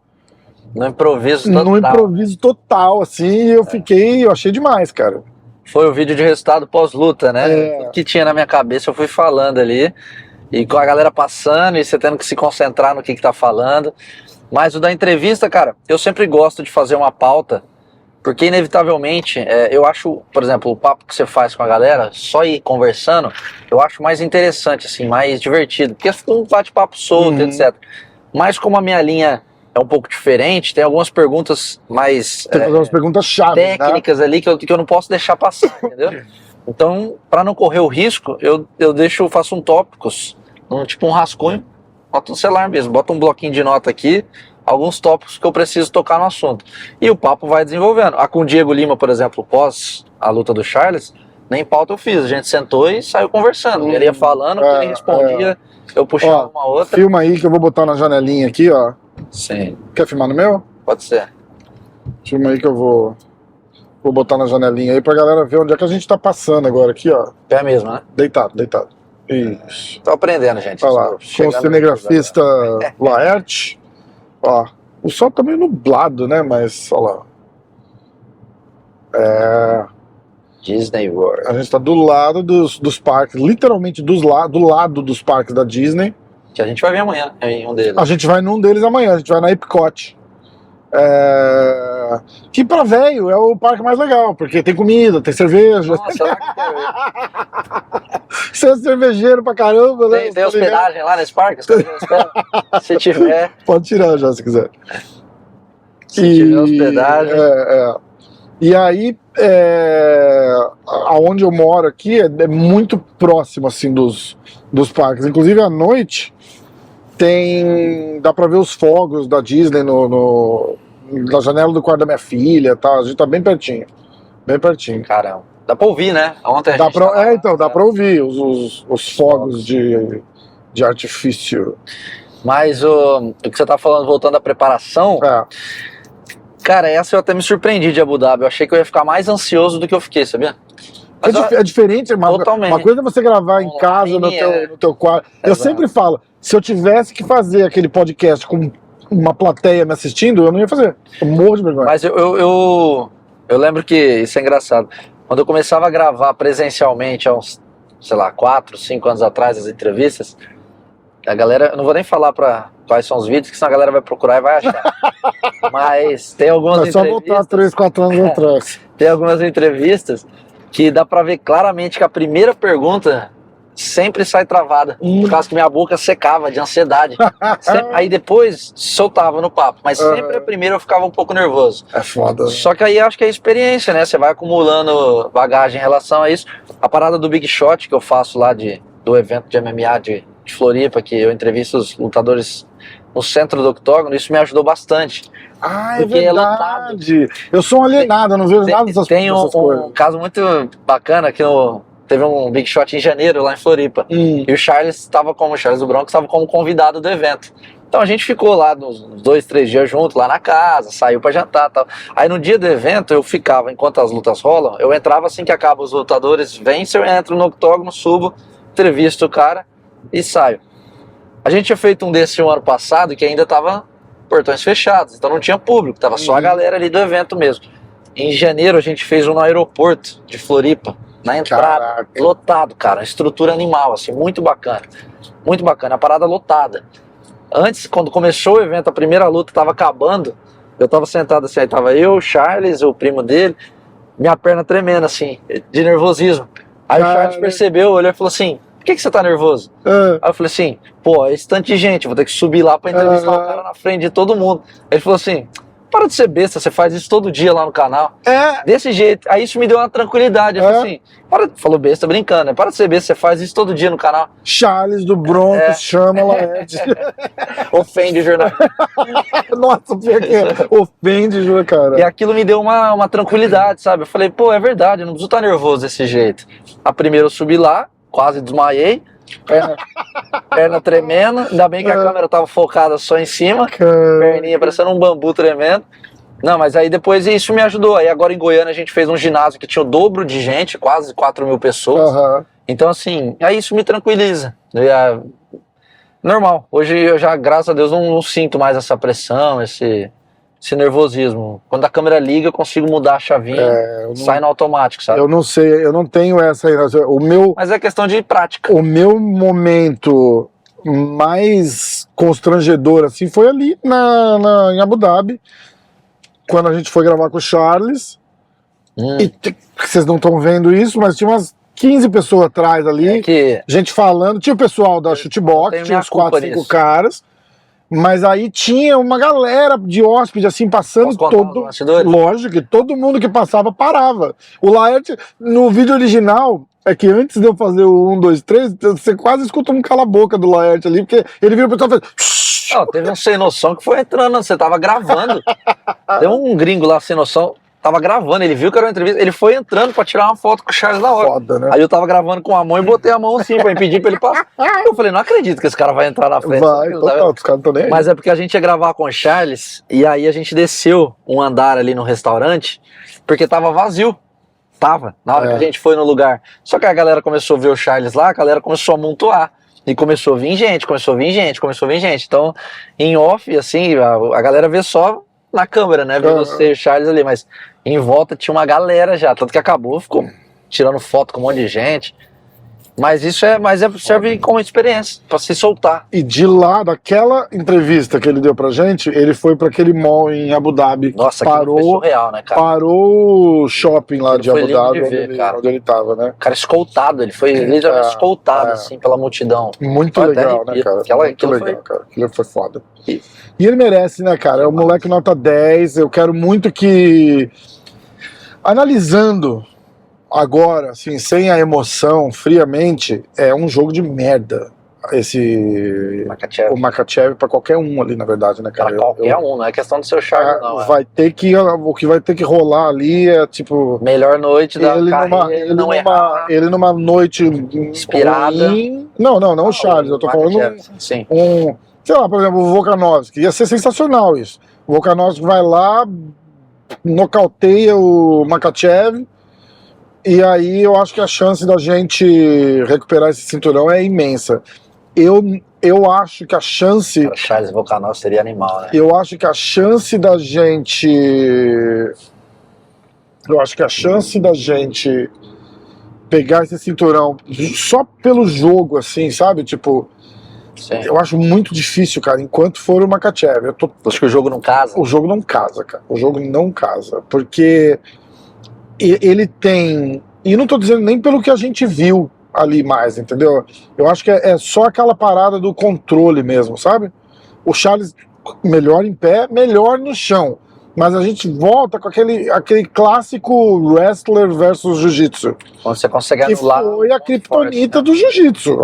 No improviso total. No improviso total, assim, e eu achei demais, cara. Foi o vídeo de resultado pós-luta, né? Tudo que tinha na minha cabeça eu fui falando ali, e com a galera passando, e você tendo que se concentrar no que tá falando. Mas o da entrevista, cara, eu sempre gosto de fazer uma pauta, porque inevitavelmente, eu acho, por exemplo, o papo que você faz com a galera, só ir conversando, eu acho mais interessante, assim, mais divertido, porque fica um bate-papo solto, etc. Mas como a minha linha é um pouco diferente, tem algumas perguntas mais Tem que fazer umas perguntas chaves, técnicas, né? Ali que eu não posso deixar passar, entendeu? Então, para não correr o risco, eu faço um tópicos, tipo um rascunho, bota no celular mesmo, bota um bloquinho de nota aqui, alguns tópicos que eu preciso tocar no assunto. E o papo vai desenvolvendo. Com o Diego Lima, por exemplo, pós a luta do Charles, nem pauta eu fiz, a gente sentou e saiu conversando. Ele ia falando, ele respondia, eu puxava uma outra. Filma aí que eu vou botar na janelinha aqui, ó. Sim. Quer filmar no meu? Pode ser. Filma aí que eu vou botar na janelinha aí pra galera ver onde é que a gente tá passando agora aqui, ó. Pé mesmo, né? Deitado. Isso. Tô aprendendo, gente. Olha lá, com o Chegando cinegrafista Laerte. Ó, o sol tá meio nublado, né? Mas, olha lá. Disney World. A gente tá do lado dos parques, literalmente do lado dos parques da Disney. Que a gente vai ver amanhã em um deles. A gente vai num deles amanhã, a gente vai na Epcot. Que pra velho é o parque mais legal, porque tem comida, tem cerveja. Nossa, lá que tem. Você é cervejeiro pra caramba, né? Tem hospedagem lá nesse parque? Se tiver. Pode tirar já se quiser. Se tiver hospedagem. E aí, aonde eu moro aqui é muito próximo assim dos parques. Inclusive à noite dá pra ver os fogos da Disney na janela do quarto da minha filha, tá? A gente tá bem pertinho. Caramba. Dá pra ouvir, né? Ontem a Dá gente pra, tava lá, então, dá pra ouvir os fogos de artifício. Mas o que você tá falando, voltando à preparação, cara, essa eu até me surpreendi de Abu Dhabi. Eu achei que eu ia ficar mais ansioso do que eu fiquei, sabia? Mas É diferente, totalmente. Uma coisa é você gravar em casa, no teu quarto. Eu sempre falo, se eu tivesse que fazer aquele podcast com uma plateia me assistindo, eu não ia fazer. Eu morro de vergonha. Mas eu lembro que isso é engraçado. Quando eu começava a gravar presencialmente, há uns, sei lá, 4, 5 anos atrás, as entrevistas, a galera, eu não vou nem falar quais são os vídeos, que senão a galera vai procurar e vai achar. Mas tem algumas entrevistas... É só voltar 3, 4 anos atrás. Tem algumas entrevistas que dá pra ver claramente que a primeira pergunta sempre sai travada, por causa que minha boca secava de ansiedade. Aí depois soltava no papo, mas sempre a primeira eu ficava um pouco nervoso. É foda. Só que aí acho que é experiência, né? Você vai acumulando bagagem em relação a isso. A parada do Big Shot que eu faço lá do evento de MMA de Floripa, que eu entrevisto os lutadores no centro do octógono, isso me ajudou bastante. Ah, é Porque verdade. Eu sou um alienado, eu não vejo nada dessas coisas. Tem um caso muito bacana que teve um Big Shot em janeiro lá em Floripa. E o Charles do Bronx estava como convidado do evento. Então a gente ficou lá uns 2, 3 dias junto lá na casa, saiu pra jantar e tal. Aí no dia do evento eu ficava, enquanto as lutas rolam, eu entrava assim que acaba os lutadores, vencem, eu entro no octógono, subo, entrevisto o cara e saio. A gente tinha feito um desse ano passado que ainda tava portões fechados, então não tinha público, tava só a galera ali do evento mesmo. Em janeiro a gente fez um no aeroporto de Floripa, na entrada. Caraca. Lotado, cara, estrutura animal, assim, muito bacana, a parada lotada. Antes, quando começou o evento, a primeira luta tava acabando, eu tava sentado assim, aí tava eu, o Charles, o primo dele, minha perna tremendo assim, de nervosismo. Aí o Charles percebeu, olhou e falou assim: por que você tá nervoso? Aí eu falei assim: pô, é esse tanto de gente, vou ter que subir lá pra entrevistar o cara na frente de todo mundo. Ele falou assim: para de ser besta, você faz isso todo dia lá no canal. Desse jeito. Aí isso me deu uma tranquilidade. Eu falei assim: falou besta brincando, né? Para de ser besta, você faz isso todo dia no canal. Charles do Bronx chama Laerte. Ofende o jornalista. Nossa, porque ofende, cara. E aquilo me deu uma tranquilidade, sabe? Eu falei: pô, é verdade, eu não preciso estar nervoso desse jeito. A primeira eu subi lá, quase desmaiei. Perna tremendo, ainda bem que a câmera tava focada só em cima, perninha parecendo um bambu tremendo. Não, mas aí depois isso me ajudou. Aí agora em Goiânia a gente fez um ginásio que tinha o dobro de gente, quase 4.000 pessoas. Então assim, aí isso me tranquiliza. Normal, hoje eu já, graças a Deus, não sinto mais essa pressão, esse nervosismo. Quando a câmera liga, eu consigo mudar a chavinha, sai no automático, sabe? Eu não sei, eu não tenho essa aí. Mas é questão de prática. O meu momento mais constrangedor assim foi ali em Abu Dhabi, quando a gente foi gravar com o Charles. E vocês não estão vendo isso, mas tinha umas 15 pessoas atrás ali, gente falando. Tinha o pessoal da Shootbox, tinha uns 4, 5 caras. Mas aí tinha uma galera de hóspede assim passando, lógico que todo mundo que passava parava. O Laerte, no vídeo original, é que antes de eu fazer o 1, 2, 3, você quase escuta um cala-boca do Laerte ali, porque ele vira pro pessoal e faz... Teve um sem noção que foi entrando, você tava gravando. Tem um gringo lá sem noção, tava gravando, ele viu que era uma entrevista, ele foi entrando pra tirar uma foto com o Charles na hora. Foda, né? Aí eu tava gravando com a mão e botei a mão assim pra impedir pra ele passar. Eu falei, não acredito que esse cara vai entrar na frente. Vai, Não, total, os caras não estão nem aí. mas é porque a gente ia gravar com o Charles e aí a gente desceu um andar ali no restaurante porque tava vazio. Tava, na hora que a gente foi no lugar. Só que a galera começou a ver o Charles lá, a galera começou a amontoar. E começou a vir gente, começou a vir gente, começou a vir gente. Então, em off, assim, a galera vê só na câmera, né? Vê você e o Charles ali, mas em volta tinha uma galera já. Tanto que acabou, ficou tirando foto com um monte de gente. Mas isso serve como experiência, pra se soltar. E de lá, daquela entrevista que ele deu pra gente, ele foi pra aquele mall em Abu Dhabi. Nossa, aquilo foi surreal, né, cara? Parou o shopping lá de Aquilo Abu foi lindo Dhabi, de ver, onde ele tava, né? O cara escoltado, ele foi literalmente escoltado, assim, pela multidão. Muito Até legal, arrepia. né, cara? Muito Aquilo legal, cara. Aquilo foi foda. E- E ele merece, né, cara? É um moleque nota 10. Eu quero muito que, analisando agora, assim, sem a emoção, friamente, é um jogo de merda. Makachev. O Makachev pra qualquer um ali, na verdade, né, cara? Pra qualquer um, não é questão do seu Charles, não. O que vai ter que rolar ali é tipo. Melhor noite da carreira, ele numa noite inspirada. ruim. Não, o Charles, eu tô falando Sim. sei lá, por exemplo, o Volkanovski, ia ser sensacional isso. O Volkanovski vai lá, nocauteia o Makachev, e aí eu acho que a chance da gente recuperar esse cinturão é imensa. Eu acho que a chance. Cara, Charles Volkanovski seria animal, né? Eu acho que a chance da gente. Eu acho que a chance da gente pegar esse cinturão só pelo jogo, assim, sabe? Tipo, Sim. eu acho muito difícil, cara, enquanto for o Makachev. Acho que o jogo não casa. O jogo não casa, cara. O jogo não casa. Porque ele tem. E não tô dizendo nem pelo que a gente viu ali mais, entendeu? Eu acho que é só aquela parada do controle mesmo, sabe? O Charles melhor em pé, melhor no chão. Mas a gente volta com aquele clássico wrestler versus jiu-jitsu. Quando você consegue Que anular. foi a criptonita do jiu-jitsu.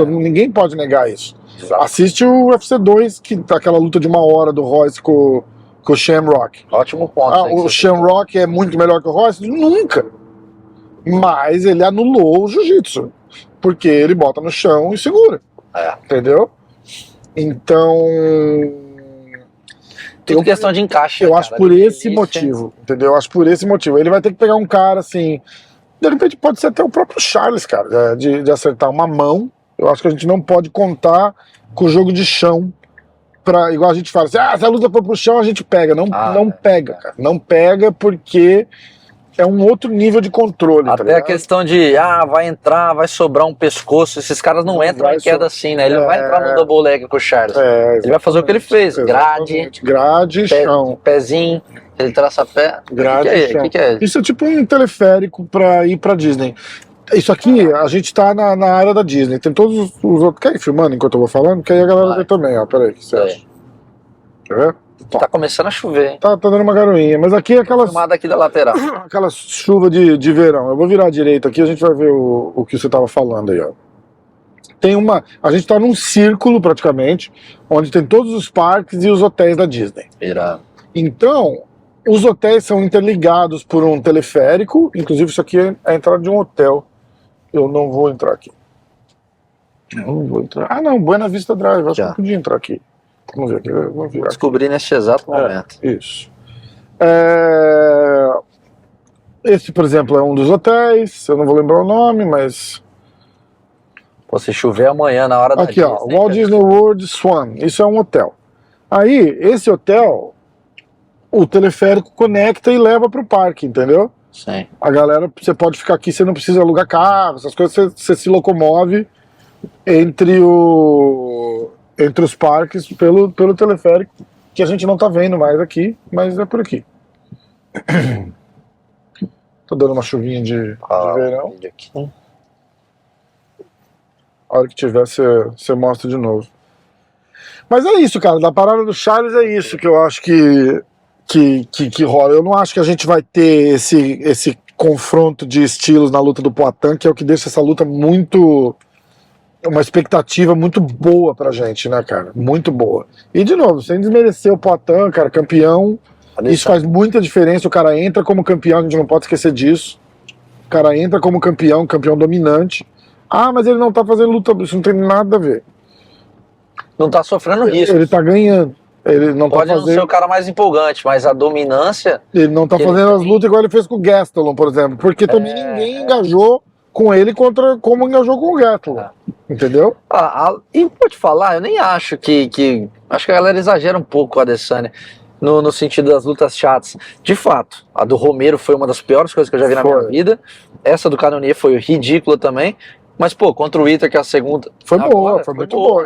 Ninguém pode negar isso. Exato. Assiste o UFC 2, que tá aquela luta de 1 hora do Royce com o Shamrock. Ótimo ponto. O Shamrock é muito melhor que o Royce? Nunca. Mas ele anulou o jiu-jitsu. Porque ele bota no chão e segura. Entendeu? Então. Tudo questão de encaixe. Eu acho por esse motivo. Entendeu? Eu acho por esse motivo. Ele vai ter que pegar um cara assim. De repente pode ser até o próprio Charles, cara, de acertar uma mão. Eu acho que a gente não pode contar com o jogo de chão. Igual a gente fala assim, se a luta for pro chão, a gente pega. Não pega, cara. Não pega porque é um outro nível de controle. Até a questão de, vai entrar, vai sobrar um pescoço. Esses caras não entram em queda assim, né? Ele não vai entrar no double leg com o Charles. Ele vai fazer o que ele fez. Grade e chão. Pezinho, ele traça pé. Grade e chão. Que é? Isso é tipo um teleférico pra ir pra Disney. Isso aqui, a gente tá na área da Disney. Tem todos os outros. Quer ir filmando enquanto eu vou falando? Que aí a galera vê também, ó. Peraí, o que você acha? Quer ver? Tá começando a chover, hein? Tá dando uma garoinha. Mas aqui é aquela. Filmada aqui da lateral. Aquela chuva de verão. Eu vou virar à direita aqui, a gente vai ver o que você tava falando aí, ó. A gente tá num círculo praticamente, onde tem todos os parques e os hotéis da Disney. Irado. Então, os hotéis são interligados por um teleférico. Inclusive, isso aqui é a entrada de um hotel. Eu não vou entrar aqui. Eu não vou entrar. Não, Buena Vista Drive. Acho que eu podia entrar aqui. Vamos ver aqui. Vou virar. Descobri neste exato momento. Isso. Esse, por exemplo, é um dos hotéis. Eu não vou lembrar o nome, mas. Pô, se chover amanhã na hora da Disney. Aqui, ó. Walt Disney World Swan. Isso é um hotel. Aí, esse hotel, o teleférico conecta e leva pro parque, entendeu? Sim. A galera, você pode ficar aqui, você não precisa alugar carro, essas coisas, você se locomove entre os parques pelo teleférico, que a gente não tá vendo mais aqui, mas é por aqui. Tô dando uma chuvinha de verão. A hora que tiver, você mostra de novo. Mas é isso, cara, da parada do Charles é isso que eu acho que rola. Eu não acho que a gente vai ter esse confronto de estilos na luta do Poatan, que é o que deixa essa luta uma expectativa muito boa pra gente, né, cara? Muito boa. E, de novo, sem desmerecer o Poatan, cara, campeão Isso faz muita diferença. O cara entra como campeão, a gente não pode esquecer disso. O cara entra como campeão, campeão dominante. Ah, mas ele não tá fazendo luta, isso não tem nada a ver. Não tá sofrendo risco. Ele tá ganhando. Ele não Pode tá não fazendo. ser o cara mais empolgante, mas a dominância. Ele não tá Ele fazendo as tem- lutas igual ele fez com o Gastelum, por exemplo. Porque também ninguém engajou com ele como engajou com o Gastelum. Entendeu? E vou te falar, eu nem acho que. Acho que a galera exagera um pouco com a Adesanya. No sentido das lutas chatas. De fato, a do Romero foi uma das piores coisas que eu já vi na minha Foi. vida. Essa do Cannonier foi ridícula também. Mas, pô, contra o Iter, que é a segunda. Foi agora, boa, foi muito boa.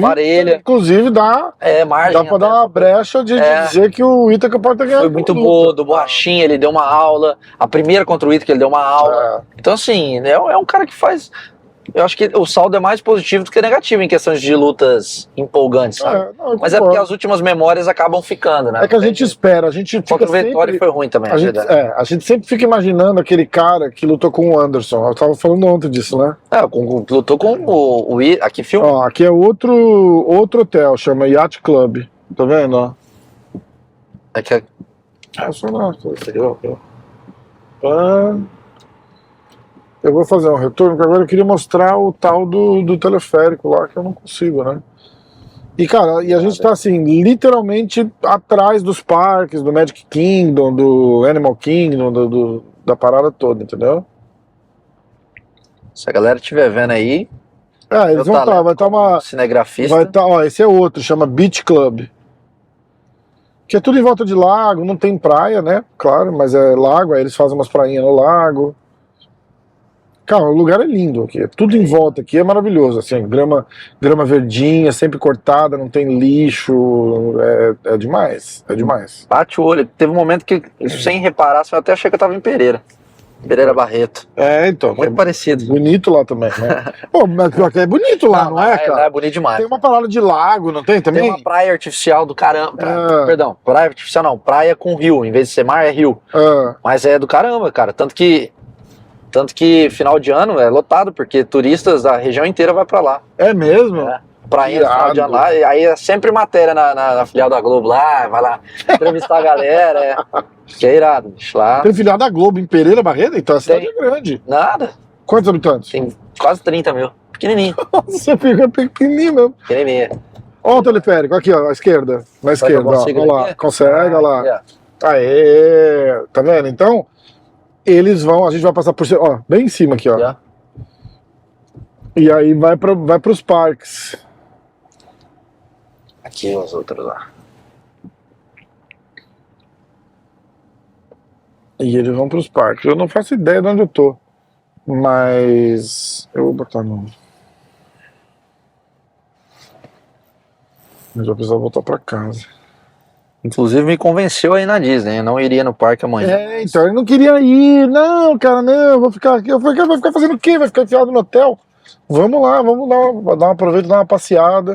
Parelha. Inclusive dá Margem. pra dar uma brecha de dizer que o Ítaca pode ter ganhado. Foi muito luta. boa, do Borrachinha, ele deu uma aula. A primeira contra o Iter, que ele deu uma aula. Então, assim, é um cara que faz. Eu acho que o saldo é mais positivo do que negativo em questões de lutas empolgantes, sabe? Mas é porque as últimas memórias acabam ficando, né? É que a gente espera, a gente fica Contra o Vettori sempre... foi ruim também, a gente, verdade. a gente sempre fica imaginando aquele cara que lutou com o Anderson. Eu tava falando ontem disso, né? Lutou com o aqui filme. Ó, aqui é outro hotel, chama Yacht Club. Tá vendo, ó? Aqui é... Só não, eu vou fazer um retorno, porque agora eu queria mostrar o tal do teleférico lá, que eu não consigo, né? E, cara, a gente tá, assim, literalmente atrás dos parques, do Magic Kingdom, do Animal Kingdom, da parada toda, entendeu? Se a galera estiver vendo aí, Eles vão estar, vai estar uma... cinegrafista. Vai estar, ó, esse é outro, chama Beach Club. Que é tudo em volta de lago, não tem praia, né? Claro, mas é lago, aí eles fazem umas prainhas no lago. Cara, o lugar é lindo aqui, tudo em volta aqui é maravilhoso, assim, grama verdinha, sempre cortada, não tem lixo, é demais, é demais. Bate o olho. Teve um momento que, sem reparar, você até achei que eu tava em Pereira Barreto. Então. Muito parecido. Bonito lá também, né? Pô, mas pior que é bonito lá, não é, cara? É bonito demais. Tem uma parada de lago, não tem também? Tem uma praia artificial do caramba. Perdão, praia artificial não, praia com rio. Em vez de ser mar, é rio. Mas é do caramba, cara. Tanto que final de ano é lotado, porque turistas da região inteira vai pra lá. É mesmo? Prainha no final de ano lá, e aí é sempre matéria na filial da Globo lá, vai lá entrevistar a galera, que é irado, bicho, lá. Tem filial da Globo em Pereira Barreto, então a cidade é grande. Nada. Quantos habitantes? Tem quase 30 mil, pequenininho. Nossa, fica pequenininho mesmo. Pequenininho. Ó o teleférico, aqui ó, à esquerda, na esquerda, ó, olha lá, consegue, olha lá. Aqui, Aê, tá vendo? Então, eles vão, a gente vai passar por cima, ó, bem em cima aqui, ó. E aí vai pros parques. Aqui os outros lá. E eles vão pros parques. Eu não faço ideia de onde eu tô. Mas eu vou botar no... Mas eu preciso voltar pra casa. Inclusive me convenceu aí na Disney, eu não iria no parque amanhã. Então ele não queria ir. Não, cara, não, eu vou ficar aqui. Eu falei, cara, vai ficar fazendo o quê? Vai ficar enfiado no hotel? Vamos lá, aproveita, dar uma passeada.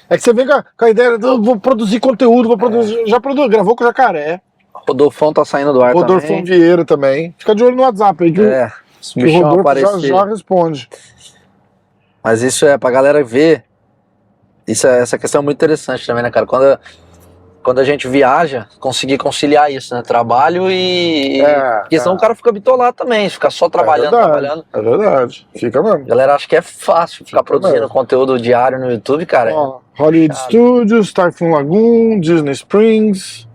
É que você vem com a ideia de vou produzir conteúdo, vou produzir. Já gravou com o Jacaré. Rodolfão tá saindo do ar Rodolfo também. Vieira também. Fica de olho no WhatsApp aí que Se o o bichão Rodolfo aparecer. já responde. Mas isso é pra galera ver. Essa questão é muito interessante também, né, cara? Quando a gente viaja, conseguir conciliar isso, né? Trabalho e. Porque senão o cara fica bitolado também, fica só trabalhando, trabalhando. É verdade, fica mesmo. A galera acha que é fácil ficar produzindo conteúdo diário no YouTube, cara. Ó, Hollywood Studios, Typhoon Lagoon, Disney Springs.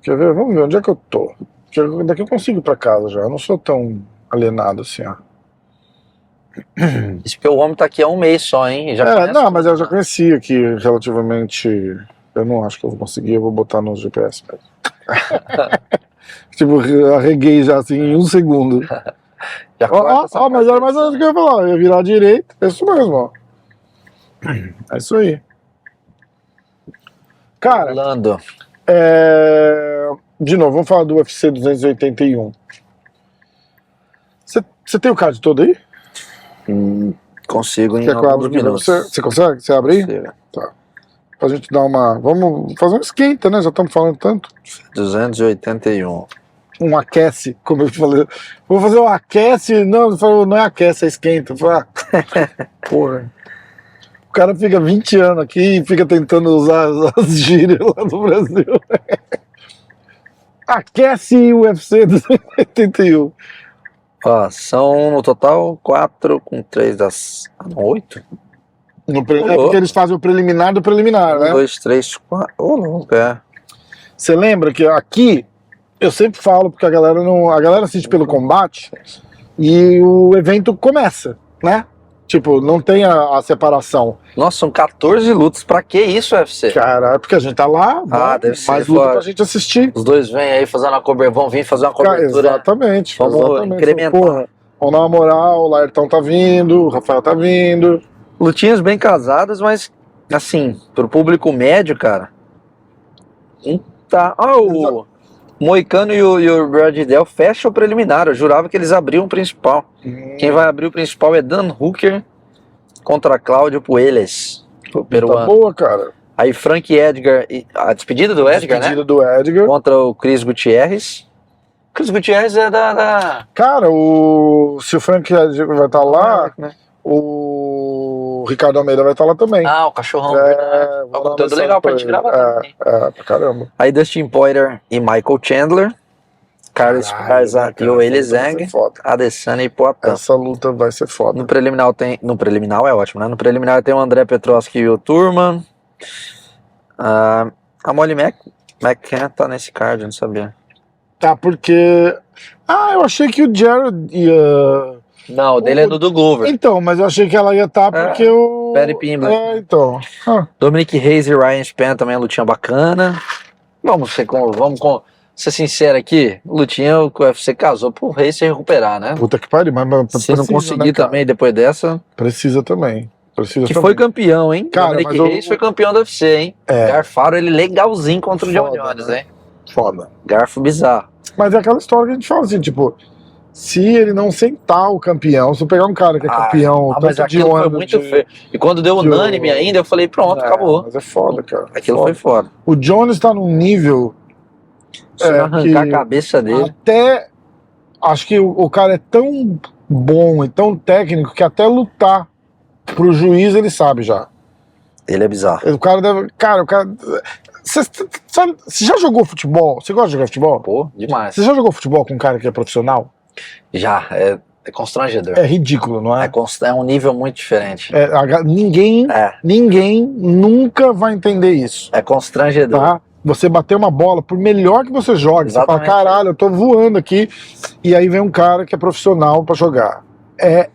Quer ver? Vamos ver onde é que eu tô. Porque daqui eu consigo ir pra casa já. Eu não sou tão alienado assim, ó. Isso porque o homem tá aqui há um mês só, hein? Não, mas eu já conheci aqui relativamente. Eu não acho que eu vou conseguir, eu vou botar no GPS mesmo. Tipo, arreguei já assim em um segundo. Mas era mais ou menos o que eu ia falar. Eu ia virar à direita. É isso mesmo, ó. É isso aí. Cara, Orlando. de novo, vamos falar do UFC 281. Você tem o card todo aí? Consigo em Quer que eu alguns abra aqui? minutos. Você consegue? Você abre aí? Consigo. Tá. Pra gente dar uma... Vamos fazer um esquenta, né? Já estamos falando tanto. 281. Um aquece, como eu falei. Vou fazer um aquece. Não, não é aquece, é esquenta. Eu falei, porra. cara fica 20 anos aqui e fica tentando usar as gírias lá no Brasil. Aquece o UFC 281. Ó, são no total 4 com 3 das 8? É porque eles fazem o preliminar do preliminar, 1, né? 2, 3, 4. Ô, louco, é. Você lembra que aqui, eu sempre falo, porque a galera assiste pelo combate e o evento começa, né? Tipo, não tem a separação. Nossa, são 14 lutas. Pra que isso, UFC? Cara, é porque a gente tá lá, deve ser mais luta foda. pra gente assistir. Os dois vêm aí fazendo uma cobertura, vão vir fazer uma cobertura. Exatamente. Vamos exatamente. incrementar. Porra, vamos dar uma moral, o Laertão tá vindo, o Rafael tá vindo. Lutinhas bem casadas, mas assim, pro público médio, cara. Tá. O Moicano e o Bradidel fecham o preliminar. Eu jurava que eles abriam o principal. Quem vai abrir o principal é Dan Hooker contra Cláudio Puelles, o Tá peruano. boa, cara. Aí Frank Edgar, a despedida do Edgar, Despedida né? do Edgar. Contra o Chris Gutierrez. Chris Gutierrez é da... Cara, se o Frank Edgar vai estar lá, né? o Ricardo Almeida vai estar lá também. O cachorrão. É, verdade. vou dar uma Conteúdo mensagem legal pra pra gente ele. gravar também. Pra caramba. Aí Dustin Poirier e Michael Chandler. Carlos Esparza e o Eli Zhang. Adesanya e Poatan. Essa luta vai ser foda. No preliminar tem... No preliminar é ótimo, né? No preliminar tem o André Petroski e o Turman. A Molly McCann tá nesse card, eu não sabia. Tá, porque... eu achei que o Jared ia... Não, o dele é do Glover. Então, mas eu achei que ela ia estar porque o... Paddy Pimblett. Então. Dominic Reyes e Ryan Spann também a lutinha bacana. Vamos ser sincero aqui, lutinha o UFC casou pro Reyes se recuperar, né? Puta que pariu, mas Se não conseguir também depois dessa... Precisa também. Foi campeão, hein? Cara, Dominic Reyes foi campeão do UFC, hein? Garfaram ele legalzinho contra o John Jones, hein? Foda. Garfo bizarro. Mas é aquela história que a gente fala assim, tipo... Se ele não sentar o campeão, se eu pegar um cara que é campeão, mas tanto de aquilo foi onda, muito feio. E quando deu unânime ainda, eu falei, pronto, acabou. Mas é foda, cara. Aquilo foi foda. O Jones tá num nível... Se não arrancar a cabeça dele. Até... Acho que o cara é tão bom e tão técnico que até lutar pro juiz ele sabe já. Ele é bizarro. O cara deve... Cara, o cara... Você já jogou futebol? Você gosta de jogar futebol? Pô, demais. Você já jogou futebol com um cara que é profissional? Já, é constrangedor. É ridículo, não é? É um nível muito diferente. Ninguém nunca vai entender isso. É constrangedor. Tá? Você bater uma bola, por melhor que você jogue, Exatamente. você fala, caralho, eu tô voando aqui, e aí vem um cara que é profissional pra jogar. É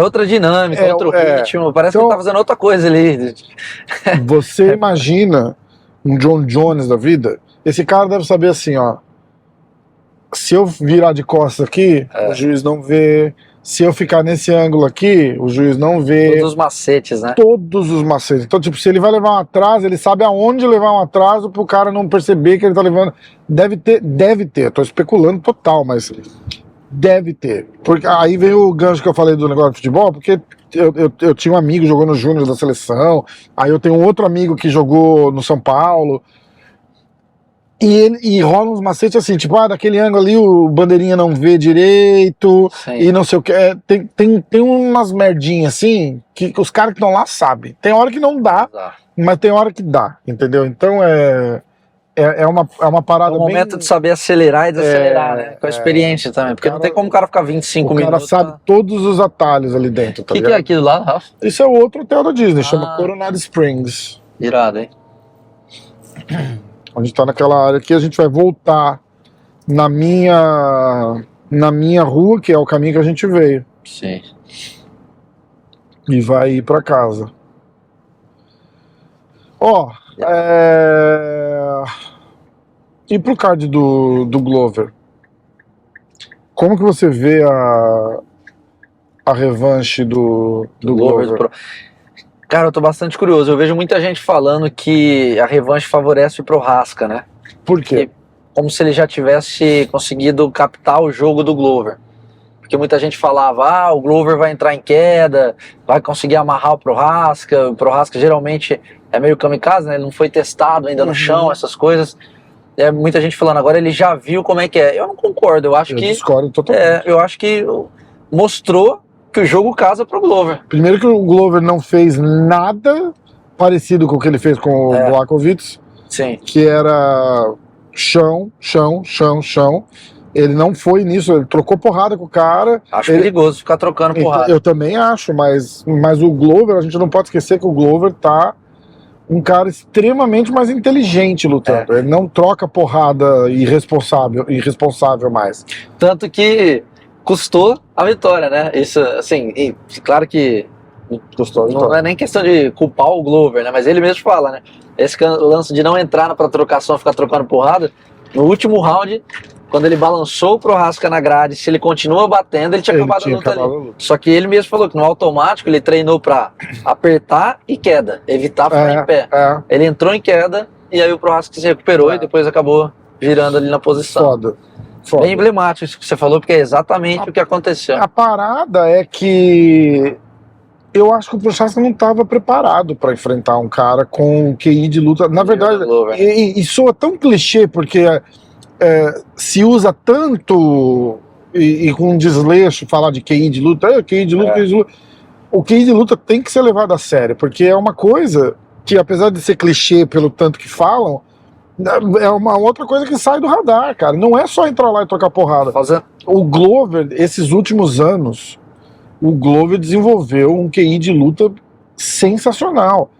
outra dinâmica, outro ritmo, parece que ele tá fazendo outra coisa ali. Você imagina um John Jones da vida, esse cara deve saber assim, ó, se eu virar de costas aqui, o juiz não vê. Se eu ficar nesse ângulo aqui, o juiz não vê. Todos os macetes, né? Todos os macetes. Então, tipo, se ele vai levar um atraso, ele sabe aonde levar um atraso pro cara não perceber que ele tá levando. Deve ter. Tô especulando total, mas deve ter. Porque aí veio o gancho que eu falei do negócio de futebol, porque eu tinha um amigo que jogou no Júnior da seleção, aí eu tenho um outro amigo que jogou no São Paulo. E rola uns macetes assim, tipo, daquele ângulo ali o bandeirinha não vê direito. Sim. E não sei o que. Tem umas merdinhas assim que os caras que estão lá sabem. Tem hora que não dá, mas tem hora que dá, entendeu? Então é uma parada. É um momento de saber acelerar e desacelerar, né? Com a experiência também. Porque não tem como o cara ficar 25 minutos. O cara sabe todos os atalhos ali dentro. O que é aquilo lá, Rafa? Isso é outro hotel da Disney, chama Coronado Springs. Irado, hein? A gente tá naquela área aqui, a gente vai voltar na minha rua, que é o caminho que a gente veio. Sim. E vai ir pra casa. E pro card do Glover? Como que você vê a revanche do Glover? Cara, eu tô bastante curioso. Eu vejo muita gente falando que a revanche favorece o Prochazka, né? Por quê? Como se ele já tivesse conseguido captar o jogo do Glover. Porque muita gente falava, o Glover vai entrar em queda, vai conseguir amarrar o Prochazka geralmente é meio kamikaze, né? Ele não foi testado ainda no chão, essas coisas. Muita gente falando, agora ele já viu como é que é. Eu não concordo, eu discordo totalmente. Eu acho que mostrou que o jogo casa pro Glover. Primeiro que o Glover não fez nada parecido com o que ele fez com o Blachowicz, Sim. que era chão. Ele não foi nisso, ele trocou porrada com o cara. Acho perigoso ficar trocando porrada. Eu também acho, mas o Glover, a gente não pode esquecer que o Glover tá um cara extremamente mais inteligente lutando. Ele não troca porrada irresponsável mais. Tanto que custou a vitória, né? Isso, assim, e claro que Custou a não vitória. é nem questão de culpar o Glover, né? Mas ele mesmo fala, né? Esse lance de não entrar pra trocação, ficar trocando porrada, no último round, quando ele balançou o Prochazka na grade, se ele continua batendo, ele tinha acabado a luta ali. Só que ele mesmo falou que no automático ele treinou pra apertar e queda, evitar ficar em pé. Ele entrou em queda e aí o Prochazka se recuperou e depois acabou virando ali na posição. Foda. Bem emblemático isso que você falou, porque é exatamente o que aconteceu. A parada é que eu acho que o Prochazka não estava preparado para enfrentar um cara com QI de luta. Na verdade, e soa tão clichê, porque se usa tanto e com desleixo falar de QI de luta, QI de luta, QI de luta. O QI de luta tem que ser levado a sério, porque é uma coisa que, apesar de ser clichê pelo tanto que falam, é uma outra coisa que sai do radar, cara. Não é só entrar lá e tocar porrada. O Glover, esses últimos anos, o Glover desenvolveu um QI de luta sensacional.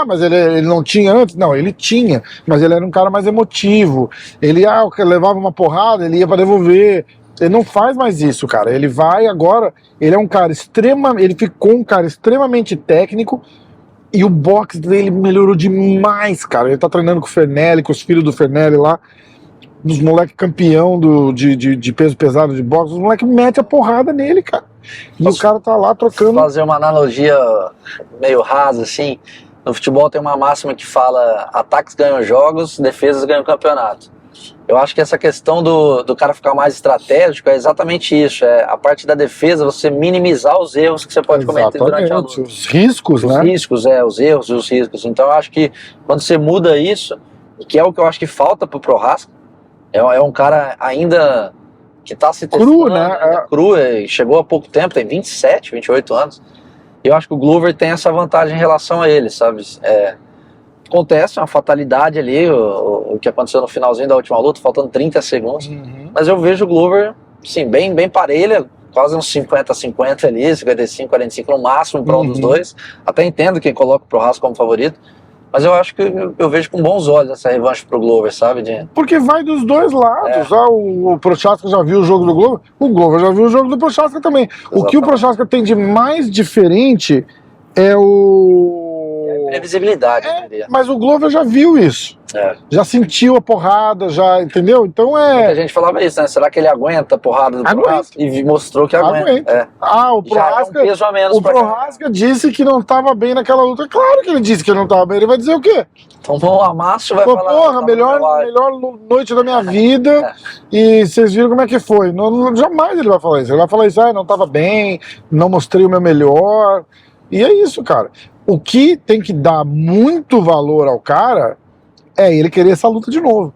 Mas ele não tinha antes? Não, ele tinha, mas ele era um cara mais emotivo. Ele levava uma porrada, ele ia pra devolver. Ele não faz mais isso, cara. Ele vai agora, ele é um cara ele ficou um cara extremamente técnico. E o boxe dele melhorou demais, cara. Ele tá treinando com o Fernelli, com os filhos do Fernelli lá, dos moleques campeão de peso pesado de boxe. Os moleques metem a porrada nele, cara. E o cara tá lá trocando. Fazer uma analogia meio rasa, assim. No futebol tem uma máxima que fala: ataques ganham jogos, defesas ganham campeonato. Eu acho que essa questão do cara ficar mais estratégico é exatamente isso. É a parte da defesa, você minimizar os erros que você pode cometer durante a luta. Os riscos, né? Os riscos, os erros e os riscos. Então eu acho que quando você muda isso, que é o que eu acho que falta pro Prochazka, é um cara ainda que tá se testando. Cru, né? Cru, chegou há pouco tempo, tem 27, 28 anos. E eu acho que o Glover tem essa vantagem em relação a ele, sabe? Acontece uma fatalidade ali, o que aconteceu no finalzinho da última luta, faltando 30 segundos. Mas eu vejo o Glover, sim, bem parelha, quase uns 50-50 ali, 55-45 no máximo para um dos dois. Até entendo quem coloca o Prochazka como favorito, mas eu acho que eu vejo com bons olhos essa revanche pro Glover, sabe? Porque vai dos dois lados. O Prochazka já viu o jogo do Glover, o Glover já viu o jogo do Prochazka também. Exatamente. O que o Prochazka tem de mais diferente é previsibilidade, eu diria. Mas o Glover já viu isso. Já sentiu a porrada, já, entendeu? Então Muita gente falava isso, né? Será que ele aguenta a porrada do Prochazka? E mostrou que aguenta. O Prochazka, o Prochazka disse que não estava bem naquela luta. Claro que ele disse que não estava bem. Ele vai dizer o quê? Tomou um amasso, vai falar... Porra, melhor noite da minha vida. E vocês viram como é que foi. Jamais ele vai falar isso. Ele vai falar isso, não estava bem, não mostrei o meu melhor. E é isso, cara. O que tem que dar muito valor ao cara é ele querer essa luta de novo.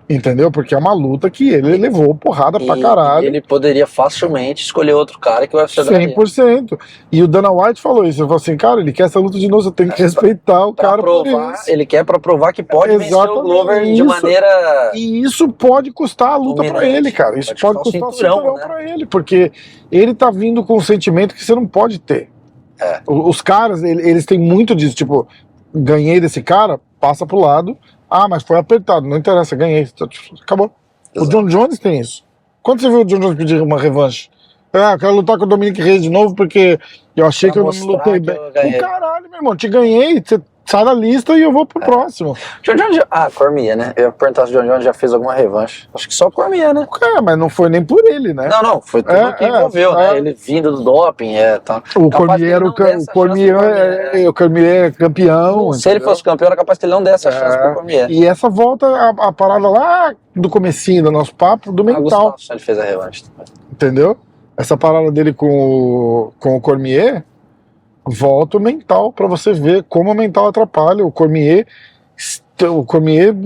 Entendeu? Porque é uma luta que ele levou porrada pra caralho. Ele poderia facilmente escolher outro cara que vai ser 100%. E o Dana White falou isso. Ele falou assim, cara, ele quer essa luta de novo, você tem que respeitar o cara por isso. Ele quer pra provar que pode vencer o Glover de maneira... E isso pode custar a luta pra ele, cara. Isso pode custar o cinturão pra ele. Porque ele tá vindo com um sentimento que você não pode ter. Os caras, eles têm muito disso, tipo, ganhei desse cara, passa pro lado, mas foi apertado, não interessa, ganhei, acabou. Exato. O John Jones tem isso. Quando você viu o John Jones pedir uma revanche? Eu quero lutar com o Dominic Reyes de novo porque eu achei que eu não me lutei bem. Caralho, meu irmão, te ganhei, você sai da lista e eu vou pro próximo. John Jones, Cormier, né? Eu ia perguntar se o John Jones já fez alguma revanche. Acho que só o Cormier, né? Mas não foi nem por ele, né? Não, foi tudo que envolveu, né? Ele vindo do doping, tá. O Cormier o Cormier é campeão. Se ele fosse campeão, era capaz que ele não desse a chance pro Cormier. E essa volta, a parada lá do comecinho do nosso papo, do mental. Ele fez a revanche também. Entendeu? Essa parada dele com o Cormier, volta o mental pra você ver como o mental atrapalha. O Cormier,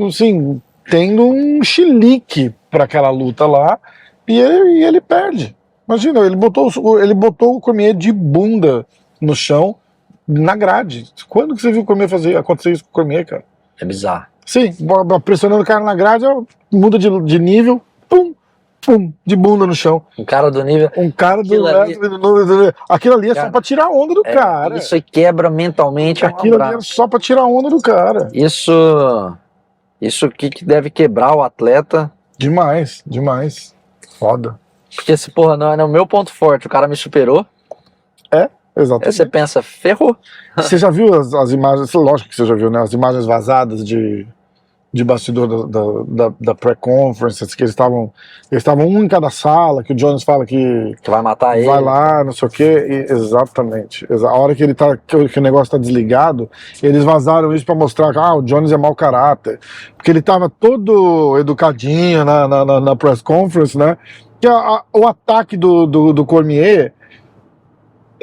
assim, tendo um chilique pra aquela luta lá, e ele perde. Imagina, ele botou o Cormier de bunda no chão, na grade. Quando que você viu o Cormier acontecer isso com o Cormier, cara? É bizarro. Sim, pressionando o cara na grade, muda de nível, pum, pum, de bunda no chão. Um cara do nível. Um cara Aquilo ali- aquilo ali é Cara, só pra tirar a onda do cara. Isso aí quebra mentalmente. Aquilo ali é só pra tirar a onda do cara. Isso que deve quebrar o atleta. Demais, demais. Foda. Porque se, porra, não é o meu ponto forte, o cara me superou. Aí Exatamente. você pensa, ferrou. Você já viu as imagens? Lógico que você já viu, né? As imagens vazadas de bastidor da pré-conference, que eles estavam um em cada sala, que o Jones fala que Que vai matar ele. vai lá, não sei o quê. Exatamente. A hora que que o negócio tá desligado, eles vazaram isso pra mostrar que o Jones é mau caráter. Porque ele tava todo educadinho na press conference, né? Que o ataque do Cormier.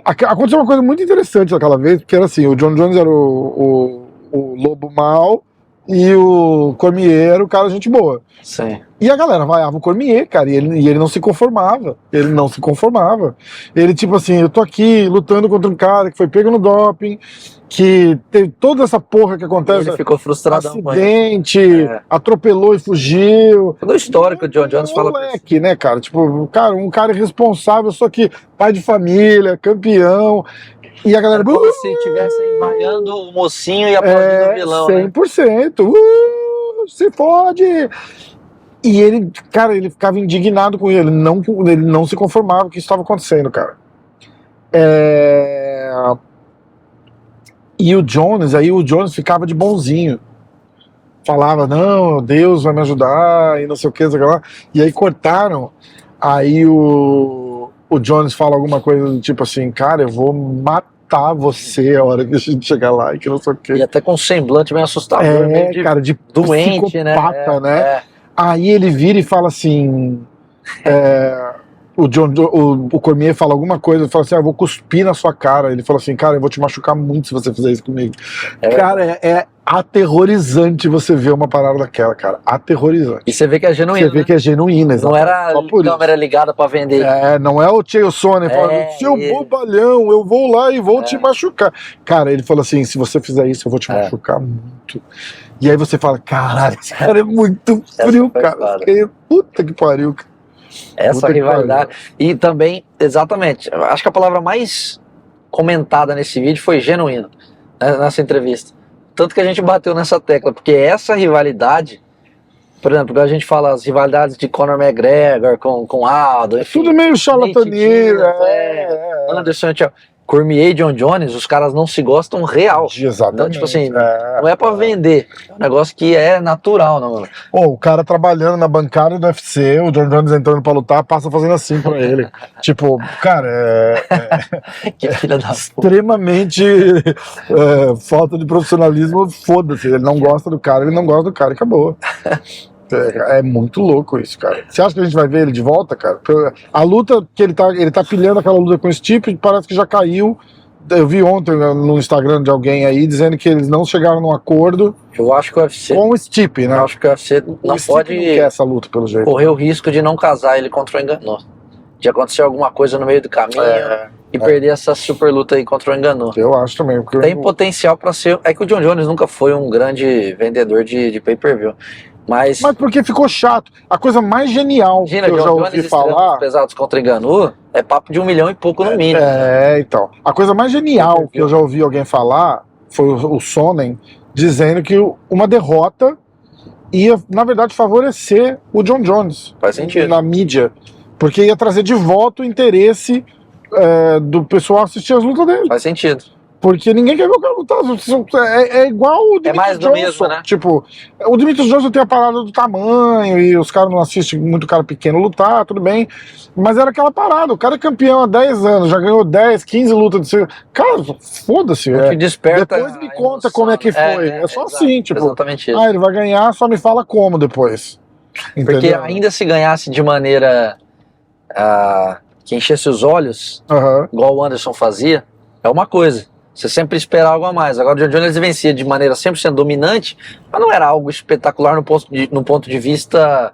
Aconteceu uma coisa muito interessante naquela vez, porque era assim, o John Jones era o lobo mau e o Cormier era o cara gente boa. Sim. E a galera vaiava o Cormier, cara, e ele não se conformava. Ele não se conformava. Ele, tipo assim, eu tô aqui lutando contra um cara que foi pego no doping, que teve toda essa porra que acontece. Ele ficou frustradão com ele. Acidente, atropelou e fugiu. Todo o histórico que o John Jones fala. Moleque, né, cara? Tipo, um cara irresponsável, só que pai de família, campeão. E a galera. Como se estivessem vaiando o mocinho e aplaudindo o vilão. 100%. Né? Se fode! E ele, cara, ele ficava indignado com ele não se conformava com o que estava acontecendo, cara. E o Jones ficava de bonzinho. Falava, não, Deus vai me ajudar, e não sei o que, lá. E aí cortaram. Aí o Jones fala alguma coisa do tipo assim, cara, eu vou matar você a hora que a gente chegar lá, e que não sei o que. E até com um semblante meio assustador, meio de cara, de doente, psicopata, né? né? Aí ele vira e fala assim. O Cormier fala alguma coisa, ele fala assim: eu vou cuspir na sua cara. Ele fala assim: cara, eu vou te machucar muito se você fizer isso comigo. Cara, é aterrorizante você ver uma parada daquela, cara. Aterrorizante. E você vê que é genuíno. Você vê que é genuína, não era câmera ligada pra vender. Não é o Chael Sonnen falando, seu bobalhão, eu vou lá e vou te machucar. Cara, ele falou assim: se você fizer isso, eu vou te machucar muito. E aí você fala, caralho, esse cara é muito frio, cara. Puta que pariu. Essa rivalidade. E também, exatamente, acho que a palavra mais comentada nesse vídeo foi genuíno, né, nessa entrevista. Tanto que a gente bateu nessa tecla, porque essa rivalidade, por exemplo, a gente fala as rivalidades de Conor McGregor com Aldo, enfim, tudo meio charlataneiro, Anderson, Cormier e John Jones, os caras não se gostam real. Exatamente. Então, tipo assim, não é pra vender. É um negócio que é natural. Não. O cara trabalhando na bancada do UFC, o John Jones entrando pra lutar, passa fazendo assim pra ele. Tipo, cara, que filha da extremamente falta de profissionalismo, foda-se. Ele não gosta do cara, ele não gosta do cara e acabou. É muito louco isso, cara. Você acha que a gente vai ver ele de volta, cara? A luta que ele tá pilhando aquela luta com o Stipe, parece que já caiu. Eu vi ontem no Instagram de alguém aí dizendo que eles não chegaram num acordo. Eu acho que o UFC com o Stipe, né? Eu acho que o UFC não pode não quer essa luta, pelo jeito. Correr o risco de não casar ele contra o Engannou. De acontecer alguma coisa no meio do caminho e perder essa super luta aí contra o Engannou. Eu acho também. Tem potencial pra ser. É que o John Jones nunca foi um grande vendedor de pay-per-view. Mas porque ficou chato. A coisa mais genial que eu já ouvi falar. Pesados contra Ngannou é papo de 1 milhão e pouco no mínimo. Então. A coisa mais genial que eu já ouvi alguém falar foi o Sonnen dizendo que uma derrota ia, na verdade, favorecer o John Jones. Faz sentido. Na mídia. Porque ia trazer de volta o interesse do pessoal assistir as lutas dele. Faz sentido. Porque ninguém quer ver o cara lutar. É igual o Demetrius mais do Johnson. mesmo, né? Tipo, o Demetrius Johnson tem a parada do tamanho e os caras não assistem muito cara pequeno lutar, tudo bem. Mas era aquela parada. O cara é campeão há 10 anos, já ganhou 10, 15 lutas de ser. Cara, foda-se. Desperta depois me conta como é que foi. É só assim, tipo. Exatamente isso. Ele vai ganhar, só me fala como depois. Porque Entendeu? ainda se ganhasse de maneira que enchesse os olhos, igual o Anderson fazia, é uma coisa. Você sempre espera algo a mais. Agora o John Jones vencia de maneira 100% dominante, mas não era algo espetacular no ponto de vista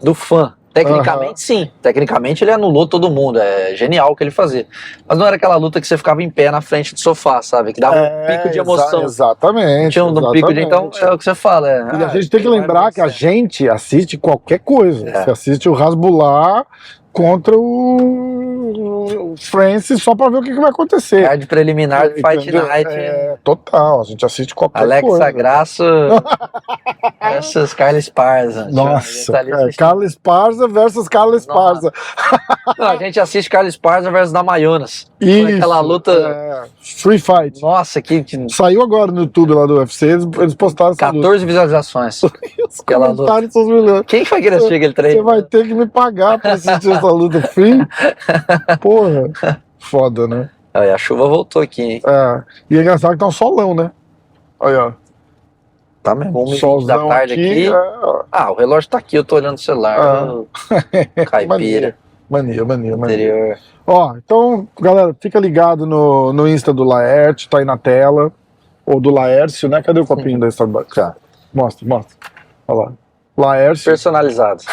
do fã. Tecnicamente, sim. Tecnicamente, ele anulou todo mundo. É genial o que ele fazia. Mas não era aquela luta que você ficava em pé na frente do sofá, sabe? Que dava um pico de emoção. Exatamente. Tinha um pico de... Então, é o que você fala. E a gente tem que lembrar que a gente assiste qualquer coisa. Você assiste o Hasbulla contra o Francis só pra ver o que vai acontecer. Card preliminar do Fight Entendeu? Night. Total, a gente assiste qualquer Alexa coisa. Grasso versus Carla Esparza. Nossa, Tá ali assistindo. Carla Esparza versus Carla Esparza. Não, a gente assiste Carla Esparza versus Damayonas. Isso, Aquela luta... Free Fight. Nossa, que Saiu agora no YouTube lá do UFC, eles postaram essa luta. 14 visualizações. Os Aquela luta. comentários são os melhores. Quem foi que assistiu aquele Você treino? vai ter que me pagar pra assistir essa luta free. Porra, foda, né? Aí, a chuva voltou aqui, hein? E é engraçado que tá um solão, né? Olha, ó. Tá mesmo, 1h20 da Solzão tarde aqui. ó. Ah, o relógio tá aqui, eu tô olhando o celular. Caipira, Mania. interior. Ó, então, galera, fica ligado no Insta do Laerte, tá aí na tela. Ou do Laércio, né? Cadê o copinho da Starbucks? Tá. Mostra. Olha lá. Laércio. Personalizados.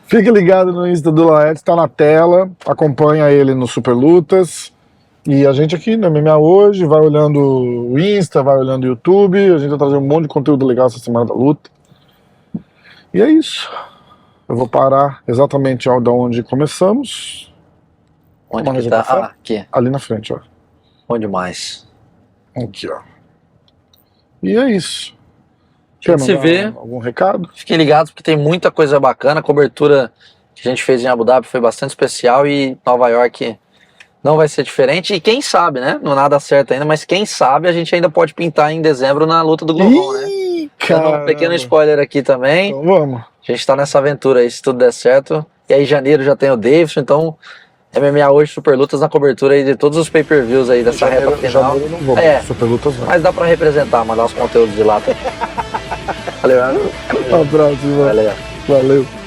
Fique ligado no Insta do Laerte, tá na tela. Acompanha ele no Super Lutas. E a gente aqui no MMA Hoje vai olhando o Insta, vai olhando o YouTube. A gente vai trazer um monte de conteúdo legal essa semana da luta. E é isso. Eu vou parar exatamente da onde começamos. Onde Vamos que fazer tá? café? Ah, aqui. Ali na frente, ó. Onde mais? Aqui, ó. E é isso. A gente se mandar vê. algum recado? Fiquem ligados porque tem muita coisa bacana. A cobertura que a gente fez em Abu Dhabi foi bastante especial e Nova York não vai ser diferente. E quem sabe, né? Não nada certo ainda, mas quem sabe a gente ainda pode pintar em dezembro na luta do Global, né? Dando um pequeno spoiler aqui também. Então vamos. A gente tá nessa aventura aí, se tudo der certo. E aí, em janeiro já tem o Davidson, então MMA Hoje Super Lutas na cobertura aí de todos os pay-per-views aí dessa reta final. Janeiro eu não vou, Super Lutas não. Mas dá pra representar, mandar os conteúdos de lá também. Valeu, Um abraço, mano. Valeu. Valeu.